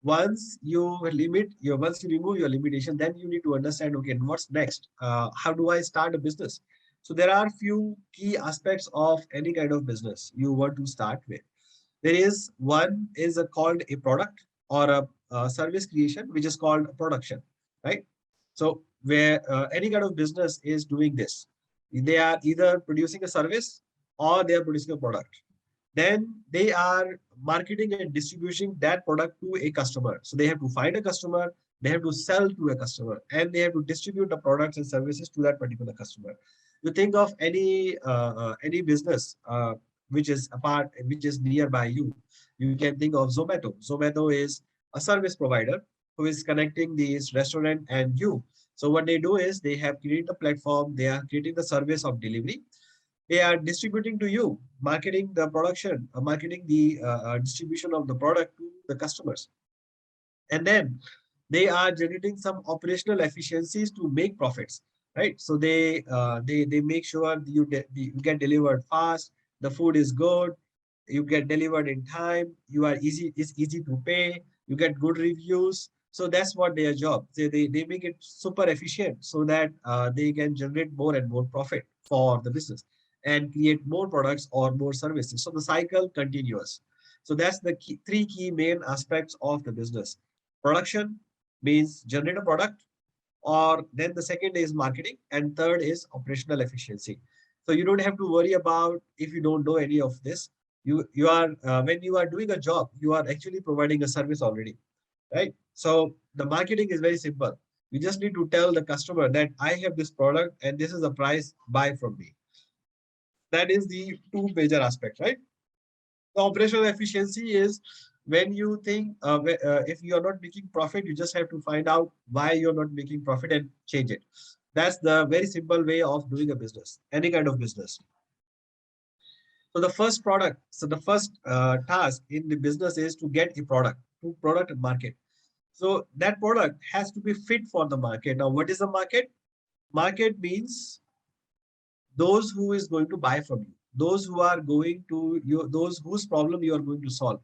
Once you remove your limitation, then you need to understand, okay, what's next? How do I start a business? So there are few key aspects of any kind of business you want to start with. There is one is called a product or a service creation, which is called production, right? So where any kind of business is doing this, they are either producing a service or they are producing a product. Then they are marketing and distributing that product to a customer. So they have to find a customer, they have to sell to a customer, and they have to distribute the products and services to that particular customer. You think of any business which is nearby you. You can think of Zomato. Zomato is a service provider who is connecting this restaurant and you. So what they do is they have created a platform. They are creating the service of delivery. They are distributing to you, marketing the production, marketing the distribution of the product to the customers. And then they are generating some operational efficiencies to make profits, right? So they make sure you get delivered fast, the food is good, you get delivered in time, it's easy to pay, you get good reviews. So that's what their job. They make it super efficient so that they can generate more and more profit for the business and create more products or more services. So the cycle continues. So that's the three key main aspects of the business. Production means generate a product, or then the second is marketing, and third is operational efficiency. So you don't have to worry about if you don't know any of this. You are when you are doing a job, you are actually providing a service already, right? So the marketing is very simple. You just need to tell the customer that I have this product and this is the price, buy from me. That is the two major aspects, right? The operational efficiency is when you think if you are not making profit, you just have to find out why you're not making profit and change it. That's the very simple way of doing a business, any kind of business. So the first task in the business is to get a product, to product and market. So that product has to be fit for the market. Now, what is the market? Market means those who is going to buy from you, those who are going to you, those whose problem you are going to solve.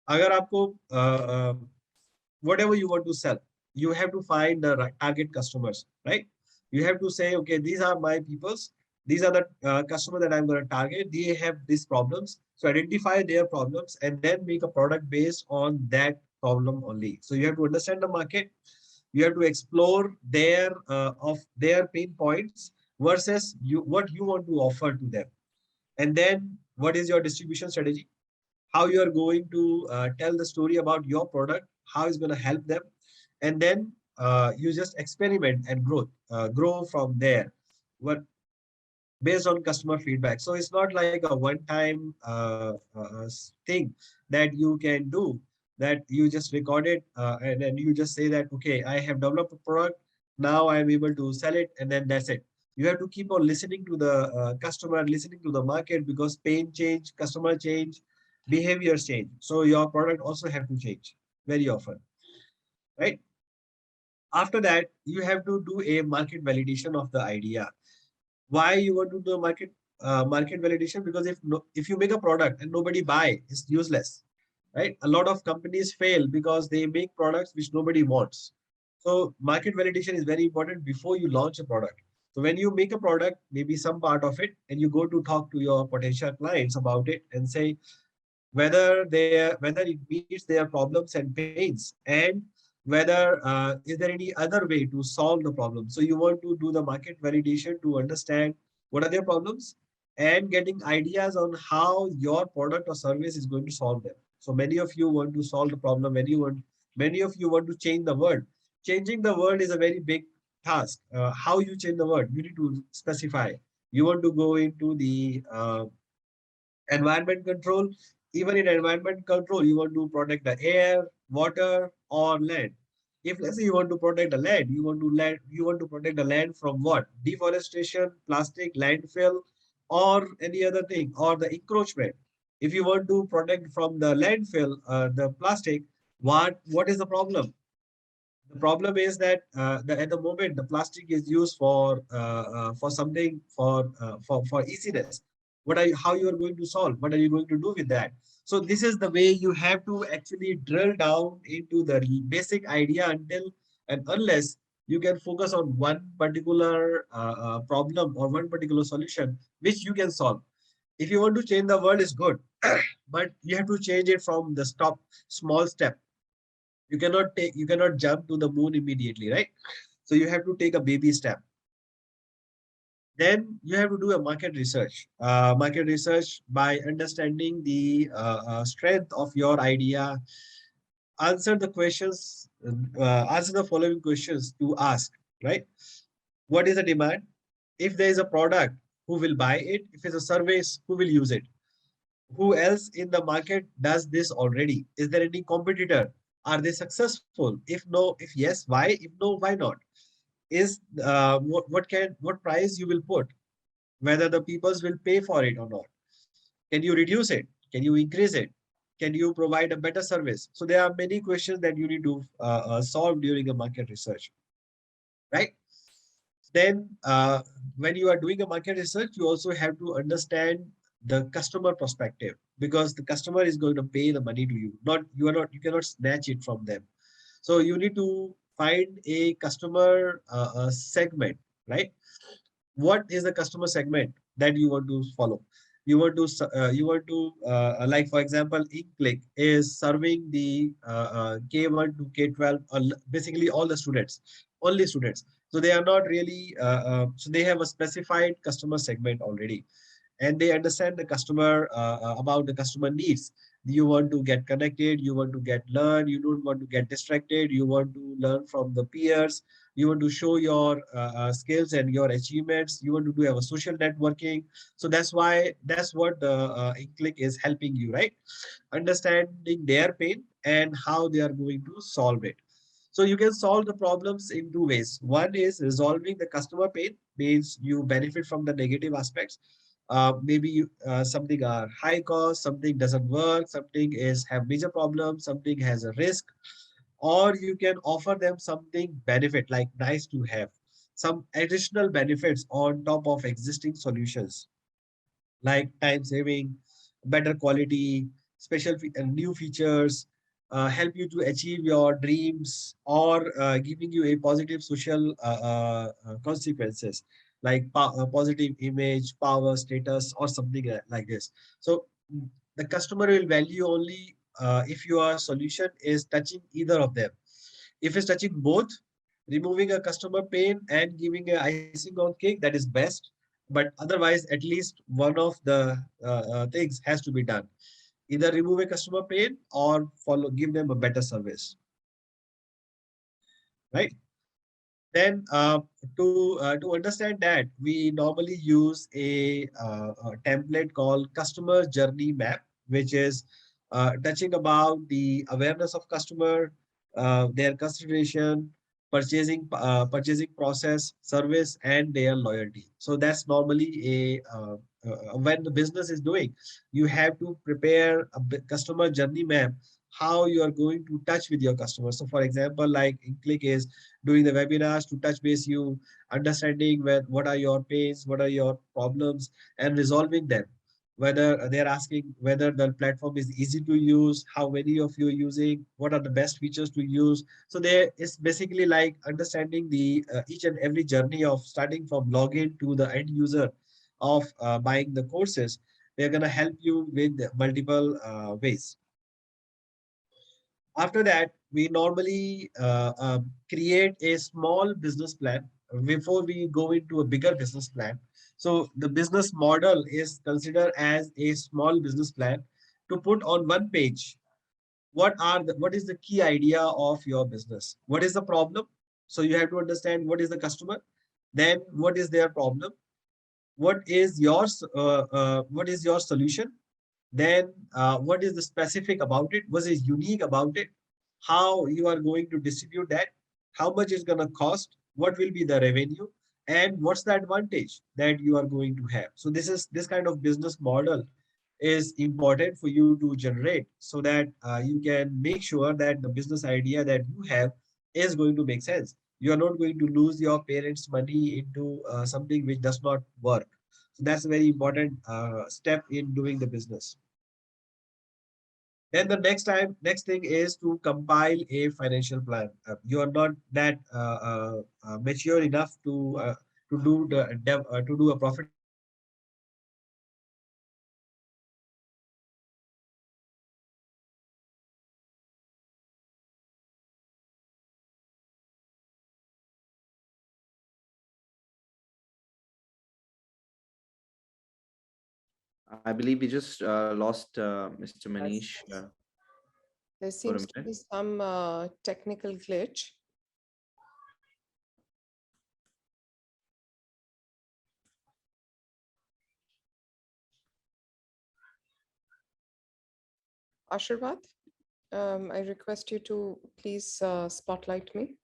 अगर आपको whatever you want to sell, you have to find the target customers, right? You have to say, okay, these are my peoples. These are the customer that I'm going to target. They have these problems. So identify their problems and then make a product based on that problem only. So you have to understand the market. You have to explore their pain points versus what you want to offer to them. And then what is your distribution strategy? How you are going to tell the story about your product, how it's going to help them, and then you just experiment and grow from there. What based on customer feedback. So it's not like a one-time thing that you can do, that you just record it and then you just say that, okay, I have developed a product, now I'm able to sell it, and then that's it. You have to keep on listening to the customer, listening to the market, because pain change, customer change, behaviors change. So your product also have to change very often, right? After that, you have to do a market validation of the idea. Why you want to do a market validation? Because if you make a product and nobody buy, it's useless, right? A lot of companies fail because they make products which nobody wants. So market validation is very important before you launch a product. So when you make a product, maybe some part of it, and you go to talk to your potential clients about it and say whether it meets their problems and pains, and whether is there any other way to solve the problem. So you want to do the market validation to understand what are their problems and getting ideas on how your product or service is going to solve them. So many of you want to solve the problem, many of you want to change the world. Changing the world is a very big task. How you change the world, you need to specify. You want to go into the environment control. Even in environment control, you want to protect the air, water, or land. If let's say you want to protect the land, you want to protect the land from what? Deforestation, plastic, landfill, or any other thing, or the encroachment. If you want to protect from the landfill, the plastic, what is the problem? The problem is that at the moment the plastic is used for something for easiness. How you are going to solve? What are you going to do with that? So this is the way you have to actually drill down into the basic idea until and unless you can focus on one particular problem or one particular solution which you can solve. If you want to change the world, is good, but you have to change it from the small step. You cannot jump to the moon immediately, right? So you have to take a baby step. Then you have to do a market research by understanding the strength of your idea. Answer the questions, answer the following questions to ask, right? What is the demand? If there is a product, who will buy it? If it's a service, who will use it? Who else in the market does this already? Is there any competitor? Are they successful? If no, if yes, why? If no, why not? Is what price you will put? Whether the peoples will pay for it or not? Can you reduce it? Can you increase it? Can you provide a better service? So there are many questions that you need to solve during a market research, right? Then when you are doing a market research, you also have to understand the customer perspective, because the customer is going to pay the money to you, not you are not you cannot snatch it from them. So you need to find a customer segment, right? What is the customer segment that you want to follow? Like for example, Inkclick is serving the K1 to K12, basically all the students, only students. So they are not really so they have a specified customer segment already, and they understand the customer about the customer needs. You want to get connected, you want to get learn, you don't want to get distracted, you want to learn from the peers, you want to show your skills and your achievements, you want to do have a social networking. So that's what the Inkclick is helping you, right? Understanding their pain and how they are going to solve it. So you can solve the problems in two ways. One is resolving the customer pain, means you benefit from the negative aspects. Something are high cost, something doesn't work, something is have major problems, something has a risk, or you can offer them something benefit like nice to have, some additional benefits on top of existing solutions, like time saving, better quality, new features, help you to achieve your dreams, or giving you a positive social consequences, like positive image, power, status, or something like this. So the customer will value only if your solution is touching either of them. If it's touching both, removing a customer pain and giving a icing on cake, that is best. But otherwise, at least one of the things has to be done. Either remove a customer pain or give them a better service, right? Then to understand that, we normally use a template called customer journey map, which is touching about the awareness of customer, their consideration, purchasing process, service, and their loyalty. So that's normally when the business is doing, you have to prepare a customer journey map, how you are going to touch with your customers. So for example, like Inkclick is doing the webinars to touch base you, understanding what are your pains, what are your problems, and resolving them. Whether they're asking whether the platform is easy to use, how many of you are using, what are the best features to use. So there is basically like understanding the each and every journey of starting from login to the end user of buying the courses. They're going to help you with multiple ways. After that, we normally create a small business plan before we go into a bigger business plan. So the business model is considered as a small business plan to put on one page. What is the key idea of your business? What is the problem? So you have to understand what is the customer, then what is their problem, what is your solution, then what is the specific about it, what is unique about it, how you are going to distribute that, how much is going to cost, what will be the revenue, and what's the advantage that you are going to have. So this kind of business model is important for you to generate, so that you can make sure that the business idea that you have is going to make sense. You are not going to lose your parents money into something which does not work. So that's a very important step in doing the business. Then the next thing is to compile a financial plan. You are not that mature enough to do to do a profit and loss account. So you have to understand what is the revenue, what is the cost, what is the expenses, what is the advantage, what is the disadvantage. So these kind of I believe we just lost Mr. Yes. Manish There for a seems to minute. be some technical glitch. Asharbat, I request you to please spotlight me.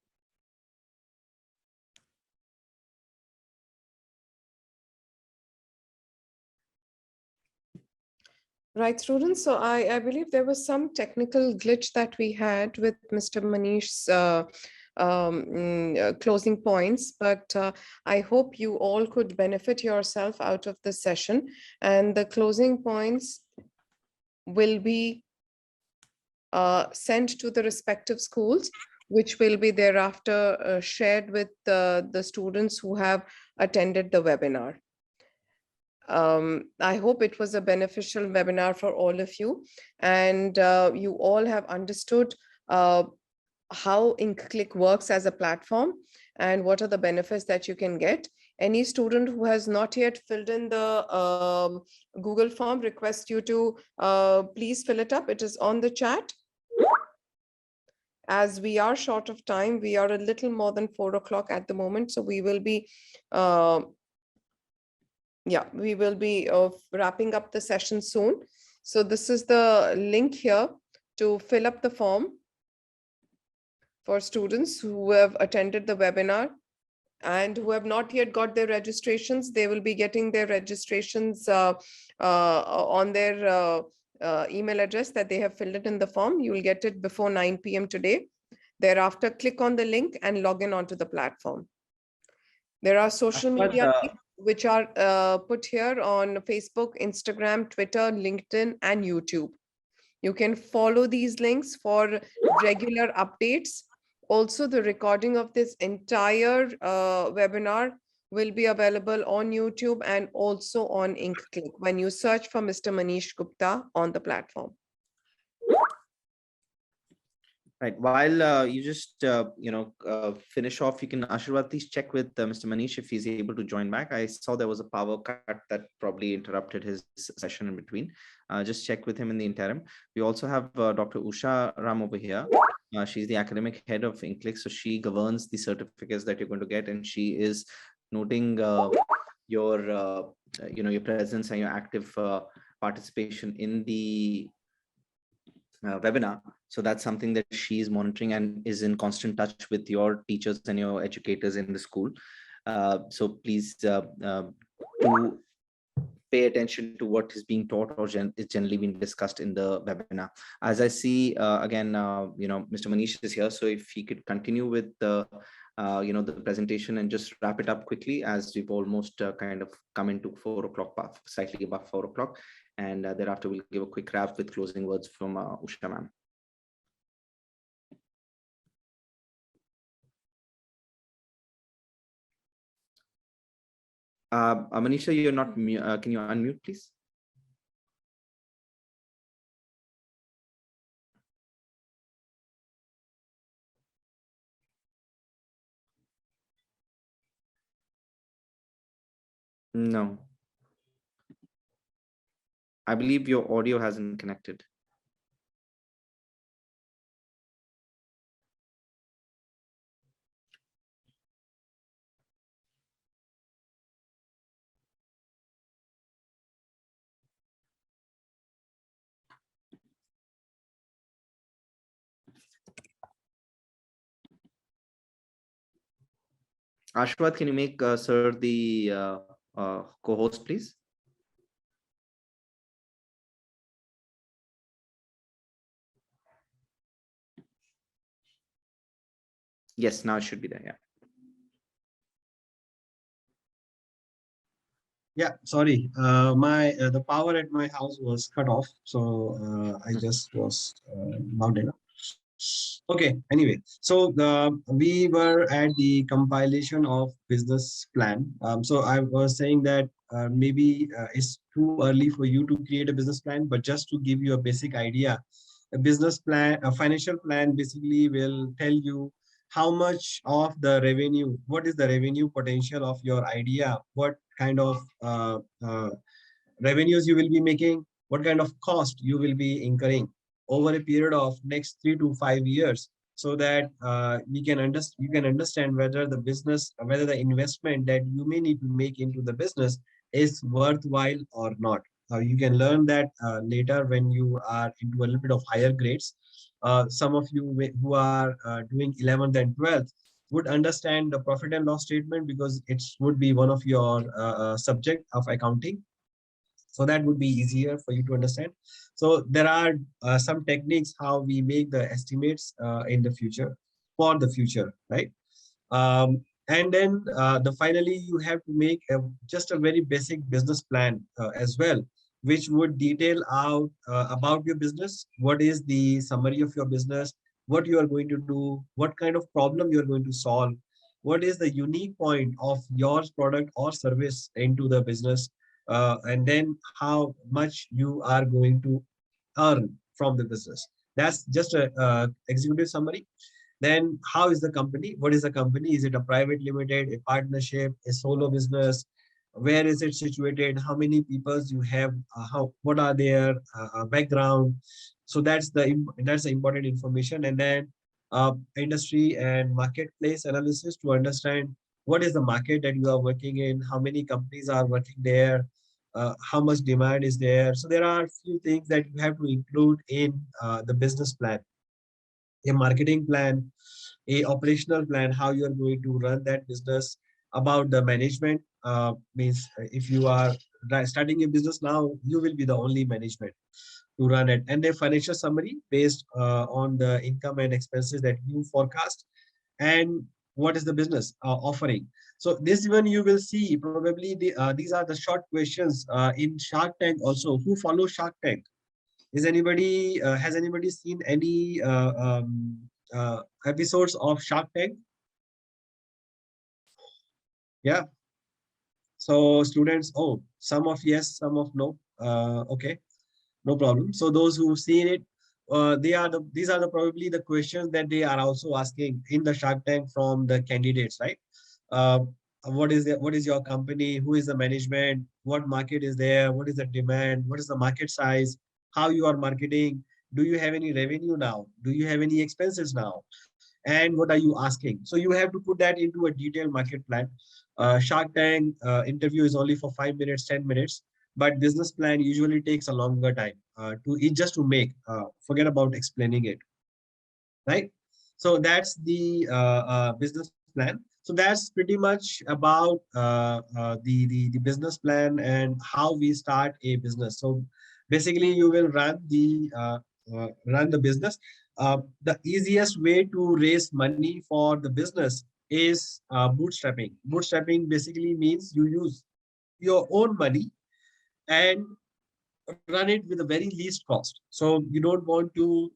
Right, students. So I believe there was some technical glitch that we had with Mr. Manish's closing points, but I hope you all could benefit yourself out of this session. And the closing points will be sent to the respective schools, which will be thereafter shared with the students who have attended the webinar. I hope it was a beneficial webinar for all of you, and you all have understood how Inkclick works as a platform and what are the benefits that you can get. Any student who has not yet filled in the Google form, request you to please fill it up. It is on the chat. As we are short of time, we are a little more than 4 o'clock at the moment, so we will be wrapping up the session soon. So this is the link here to fill up the form for students who have attended the webinar and who have not yet got their registrations. They will be getting their registrations on their email address that they have filled it in the form. You will get it before 9 p.m. today. Thereafter, click on the link and log in onto the platform. There are social media links which are put here on Facebook, Instagram, Twitter, LinkedIn, and YouTube. You can follow these links for regular updates. Also, the recording of this entire webinar will be available on YouTube and also on Inkclick when you search for Mr. Manish Gupta on the platform. Right. While you just finish off, you can Ashirwad please check with Mr. Manish if he's able to join back. I saw there was a power cut that probably interrupted his session in between. Just check with him in the interim. We also have Dr. Usha Ram over here. She's the academic head of Inkclick, so she governs the certificates that you're going to get, and she is noting your presence and your active participation in the webinar. So that's something that she is monitoring and is in constant touch with your teachers and your educators in the school. So please do pay attention to what is being taught or is generally being discussed in the webinar. As I see again, Mr. Manish is here. So if he could continue with the the presentation and just wrap it up quickly, as we've almost kind of come into 4 o'clock, slightly above 4 o'clock. And thereafter, we'll give a quick wrap with closing words from Usha ma'am. Manisha, you're not, can you unmute, please? No. I believe your audio hasn't connected. Ashwat, can you make sir the co-host, please? Yes, now it should be there. Yeah. Yeah, sorry. The power at my house was cut off, so I just was mounted up. Okay. Anyway, so we were at the compilation of business plan. So I was saying that maybe it's too early for you to create a business plan, but just to give you a basic idea, a business plan, a financial plan basically will tell you how much of the revenue, what is the revenue potential of your idea, what kind of revenues you will be making, what kind of cost you will be incurring over a period of next 3 to 5 years, so that you can understand whether the business, whether the investment that you may need to make into the business is worthwhile or not. You can learn that later when you are into a little bit of higher grades. Some of you who are doing 11th and 12th would understand the profit and loss statement, because it would be one of your subject of accounting. So that would be easier for you to understand. So there are some techniques how we make the estimates in the future, for the future, right? And then finally you have to make just a very basic business plan as well, which would detail out about your business, what is the summary of your business, what you are going to do, what kind of problem you are going to solve, what is the unique point of your product or service into the business, and then how much you are going to earn from the business. That's just a executive summary. Then how is the company? What is the company? Is it a private limited, a partnership, a solo business? Where is it situated? How many people you have? What are their background? So that's the important information. And then industry and marketplace analysis to understand what is the market that you are working in, how many companies are working there, how much demand is there. So there are a few things that you have to include in the business plan, a marketing plan, a operational plan, how you are going to run that business, about the management. Means if you are starting a business now, you will be the only management to run it, and a financial summary based on the income and expenses that you forecast, and what is the business offering. So this one you will see probably these are the short questions in Shark Tank also. Who follows Shark Tank? Is anybody has anybody seen any episodes of Shark Tank? Yeah. So students, oh, some of yes, some of no. Okay, no problem. So those who've seen it, these are the probably the questions that they are also asking in the Shark Tank from the candidates, right? Uh, what is your company? Who is the management? What market is there? What is the demand? What is the market size? How you are marketing? Do you have any revenue now? Do you have any expenses now? And what are you asking? So you have to put that into a detailed market plan. Shark Tank interview is only for 5 minutes, 10 minutes, but business plan usually takes a longer time just to make. Forget about explaining it, right? So that's the business plan. So that's pretty much about the business plan and how we start a business. So basically, you will run the business. The easiest way to raise money for the business is bootstrapping. Bootstrapping basically means you use your own money and run it with a very least cost. So you don't want to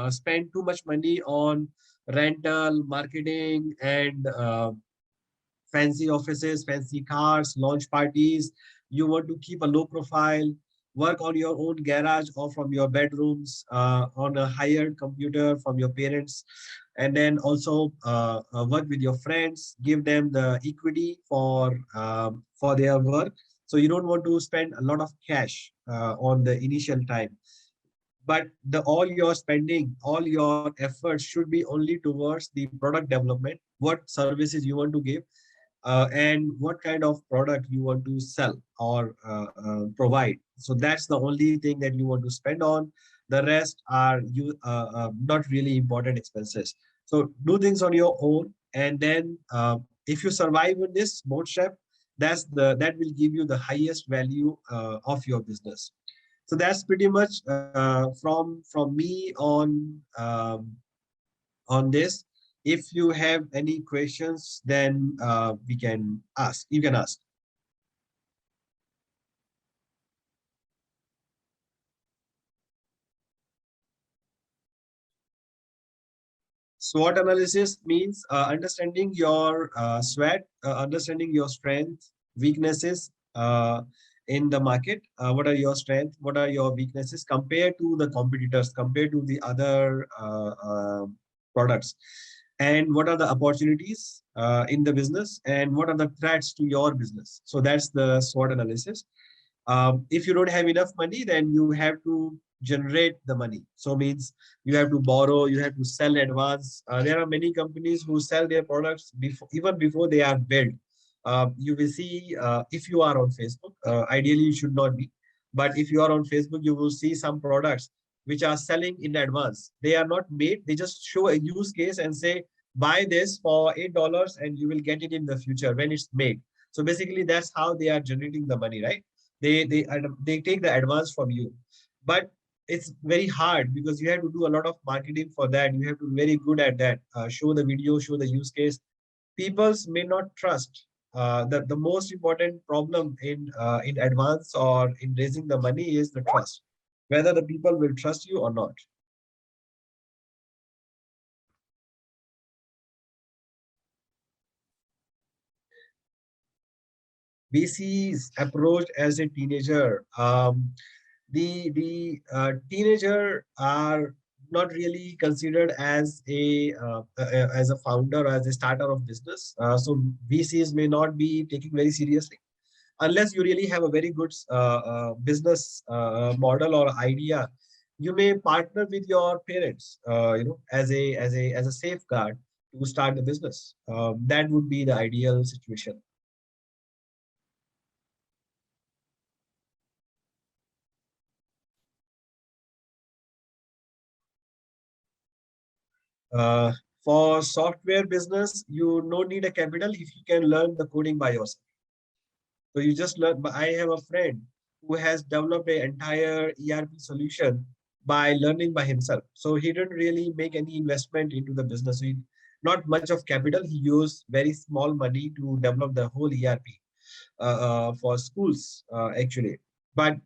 spend too much money on rental, marketing, and fancy offices, fancy cars, launch parties. You want to keep a low profile, work on your own garage or from your bedrooms on a hired computer from your parents, and then also work with your friends, give them the equity for their work. So you don't want to spend a lot of cash on the initial time, but the all your spending, all your efforts should be only towards the product development, what services you want to give, and what kind of product you want to sell or provide. So that's the only thing that you want to spend on. The rest are not really important expenses. So do things on your own, and then if you survive with this bootstrap, that will give you the highest value of your business. So that's pretty much from me on this. If you have any questions, then we can ask. You can ask. SWOT analysis means understanding your strength, weaknesses in the market. What are your strengths? What are your weaknesses compared to the competitors, compared to the other products? And what are the opportunities in the business? And what are the threats to your business? So that's the SWOT analysis. If you don't have enough money, then you have to generate the money. So means you have to borrow, you have to sell in advance. There are many companies who sell their products even before they are built. You will see if you are on Facebook, ideally you should not be, but if you are on Facebook, you will see some products which are selling in advance. They are not made, they just show a use case and say, buy this for $8 and you will get it in the future when it's made. So basically that's how they are generating the money, right? They take the advance from you, but it's very hard because you have to do a lot of marketing for that. You have to be very good at that. Show the video, show the use case. Peoples may not trust. The most important problem in advance or in raising the money is the trust, whether the people will trust you or not. VC's approach as a teenager. The teenager are not really considered as a founder, as a starter of business. So VCs may not be taking very seriously unless you really have a very good business model or idea. You may partner with your parents, as a safeguard to start the business. That would be the ideal situation. Uh, for software business, you don't need a capital if you can learn the coding by yourself. So you just learn. But I have a friend who has developed an entire ERP solution by learning by himself. So he didn't really make any investment into the business. Not much of capital. He used very small money to develop the whole ERP for schools actually. But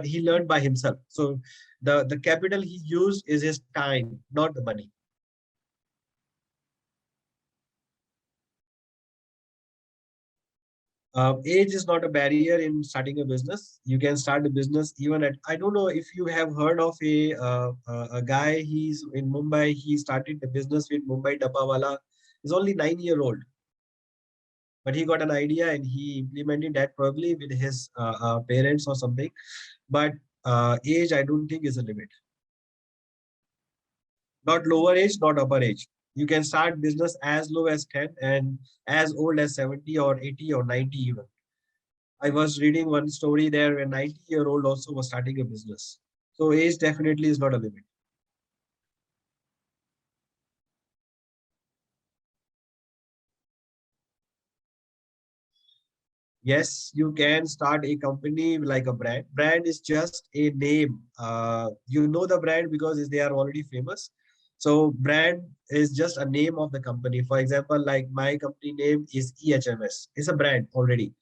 he learned by himself. So the capital he used is his time, not the money. Age is not a barrier in starting a business. You can start a business even at, I don't know if you have heard of a guy, he's in Mumbai, he started the business with Mumbai Dabbawala. He's only 9 year old, but he got an idea and he implemented that probably with his parents or something. But age, I don't think is a limit. Not lower age, not upper age. You can start business as low as 10 and as old as 70 or 80 or 90 even. I was reading one story there, a 90-year-old also was starting a business. So age definitely is not a limit. Yes, you can start a company like a brand. Brand is just a name. You know the brand because they are already famous. So brand is just a name of the company. For example, like my company name is EHMS. It's a brand already.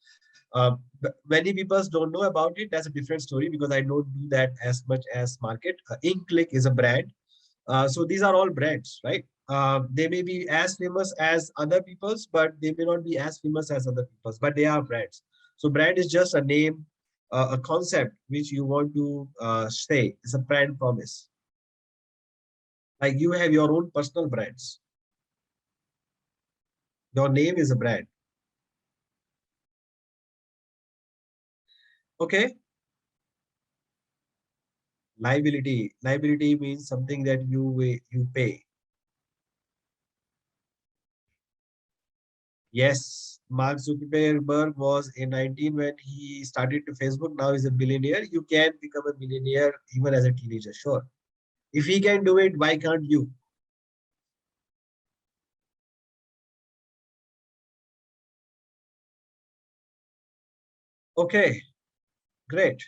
Many people don't know about it. That's a different story because I don't do that as much as market. Inkclick is a brand. So these are all brands, right? They may be as famous as other people's, but they may not be as famous as other people's, but they are brands. So brand is just a name, a concept which you want to say. It's a brand promise. Like you have your own personal brands. Your name is a brand. Okay. Liability. Liability means something that you pay. Yes, Mark Zuckerberg was in 19 when he started to Facebook. Now he's a billionaire. You can become a millionaire even as a teenager, sure. If he can do it, why can't you? Okay, great.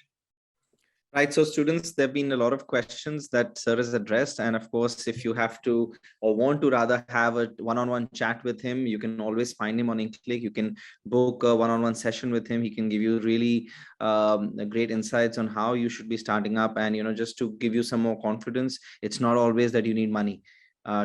Right. So students, there have been a lot of questions that sir has addressed. And of course, if you have to or want to rather have a one-on-one chat with him, you can always find him on Inkclick. You can book a one-on-one session with him. He can give you really great insights on how you should be starting up. And, just to give you some more confidence, it's not always that you need money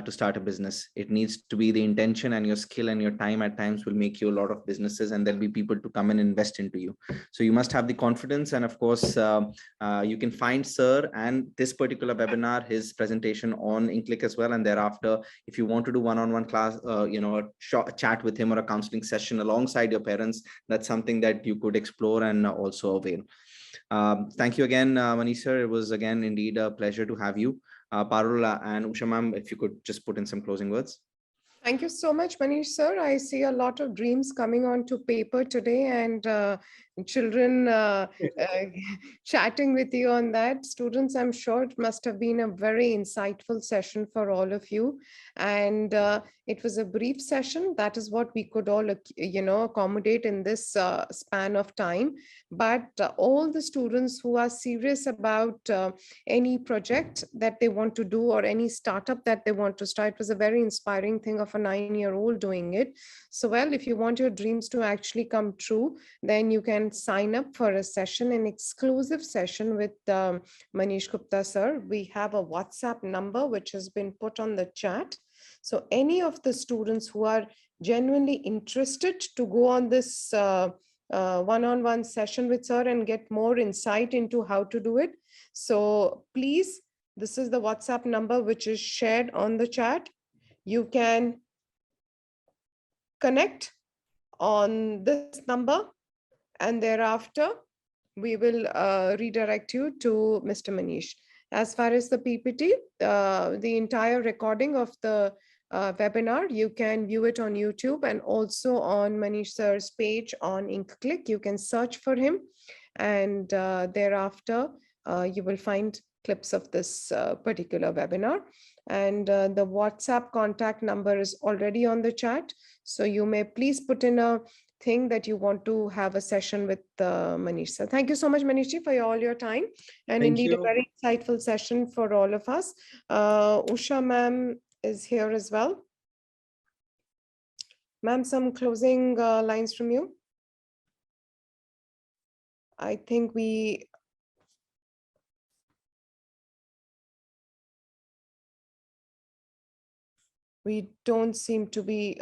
to start a business. It needs to be the intention, and your skill and your time at times will make you a lot of businesses, and there'll be people to come and invest into you. So you must have the confidence. And of course, you can find sir and this particular webinar, his presentation on Inkclick as well. And thereafter, if you want to do one-on-one class, a chat with him or a counseling session alongside your parents, that's something that you could explore and also avail. Thank you again, Manish sir. It was again indeed a pleasure to have you. Parul and Usha ma'am, if you could just put in some closing words. Thank you so much, Manish sir. I see a lot of dreams coming onto paper today, and children chatting with you on that. Students, I'm sure it must have been a very insightful session for all of you. And it was a brief session. That is what we could all, accommodate in this span of time. But all the students who are serious about any project that they want to do or any startup that they want to start, it was a very inspiring thing of a 9-year-old doing it. So, well, if you want your dreams to actually come true, then you can sign up for a session, an exclusive session with Manish Gupta sir. We have a WhatsApp number which has been put on the chat. So any of the students who are genuinely interested to go on this one-on-one session with sir and get more insight into how to do it, so please, this is the WhatsApp number which is shared on the chat. You can connect on this number, and thereafter we will redirect you to Mr. Manish. As far as the PPT, the entire recording of the webinar, you can view it on YouTube and also on Manish sir's page on Inkclick. You can search for him, and thereafter you will find clips of this particular webinar. And the WhatsApp contact number is already on the chat. So you may please put in a thing that you want to have a session with Manish sir. Thank you so much, Manish ji, for all your time. And Thank indeed, a you. very insightful session for all of us. Usha ma'am is here as well. Ma'am, some closing lines from you? I think we don't seem to be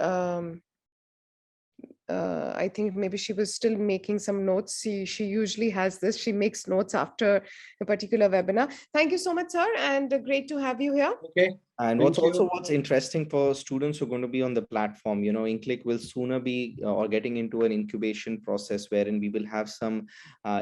I think maybe she was still making some notes. She usually has this. She makes notes after a particular webinar. Thank you so much, sir, and great to have you here. Okay. And Thank you. what's interesting for students who are going to be on the platform, Inkclick will sooner be or getting into an incubation process wherein we will have some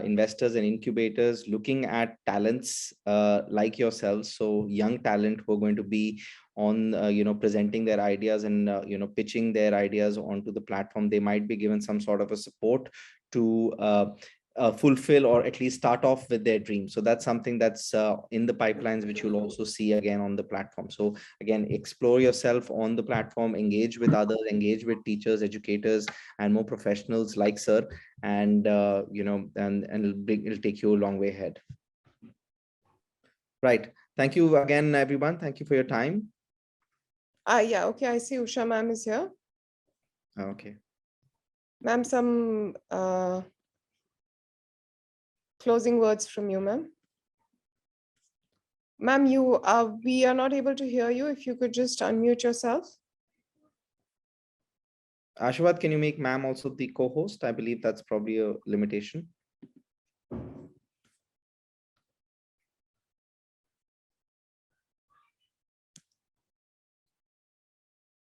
investors and incubators looking at talents like yourselves. So young talent who are going to be on, presenting their ideas and, pitching their ideas onto the platform. They might be given some sort of a support to fulfill or at least start off with their dream. So that's something that's in the pipelines, which you'll also see again on the platform. So again, explore yourself on the platform, engage with others, engage with teachers, educators, and more professionals like sir, and and it'll take you a long way ahead. Right. Thank you again, everyone. Thank you for your time. Yeah, okay. I see Usha ma'am is here. Okay. Ma'am, some closing words from you, ma'am. Ma'am, we are not able to hear you. If you could just unmute yourself. Ashwat, can you make ma'am also the co-host? I believe that's probably a limitation.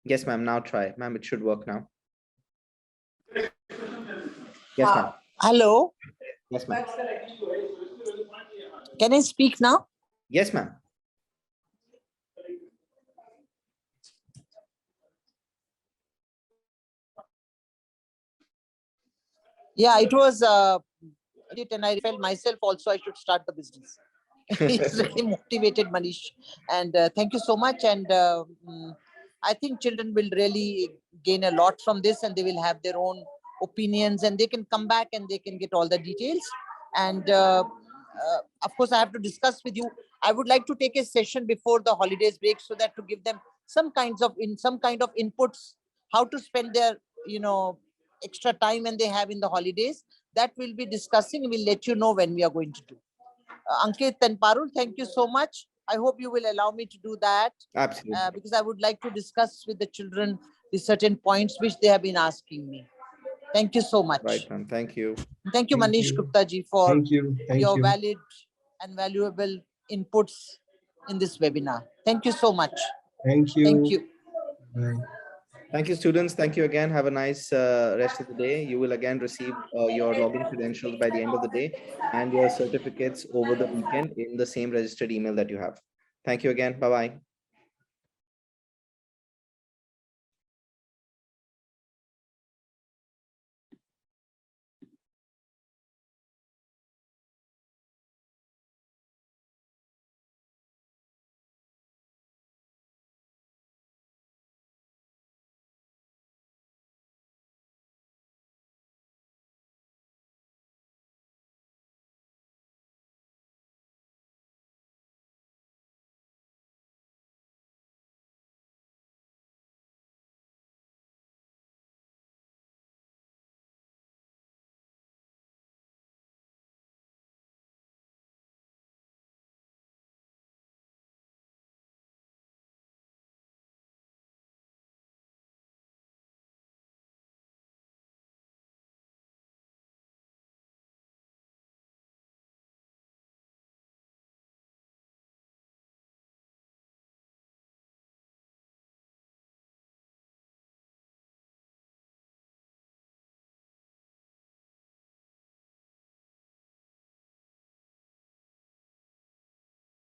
Yes, ma'am. Now try. Ma'am, it should work now. Yes, ma'am. Hello. Yes, ma'am. Can I speak now? Yes, ma'am. Yeah, it was and I felt myself also I should start the business. It's really motivated, Manish, and thank you so much. And I think children will really gain a lot from this, and they will have their own opinions, and they can come back and they can get all the details. And of course, I have to discuss with you. I would like to take a session before the holidays break so that to give them some kind of inputs, how to spend their extra time when they have in the holidays. That we'll be discussing. We'll let you know when we are going to do. Ankit and Parul, thank you so much. I hope you will allow me to do that. Absolutely. Because I would like to discuss with the children the certain points which they have been asking me. Thank you so much. Right, ma'am. Thank you. Thank you, Manish Gupta ji, for your valid and valuable inputs in this webinar. Thank you so much. Thank you. Thank you. Bye. Thank you, students. Thank you again. Have a nice rest of the day. You will again receive your login credentials by the end of the day and your certificates over the weekend in the same registered email that you have. Thank you again. Bye-bye.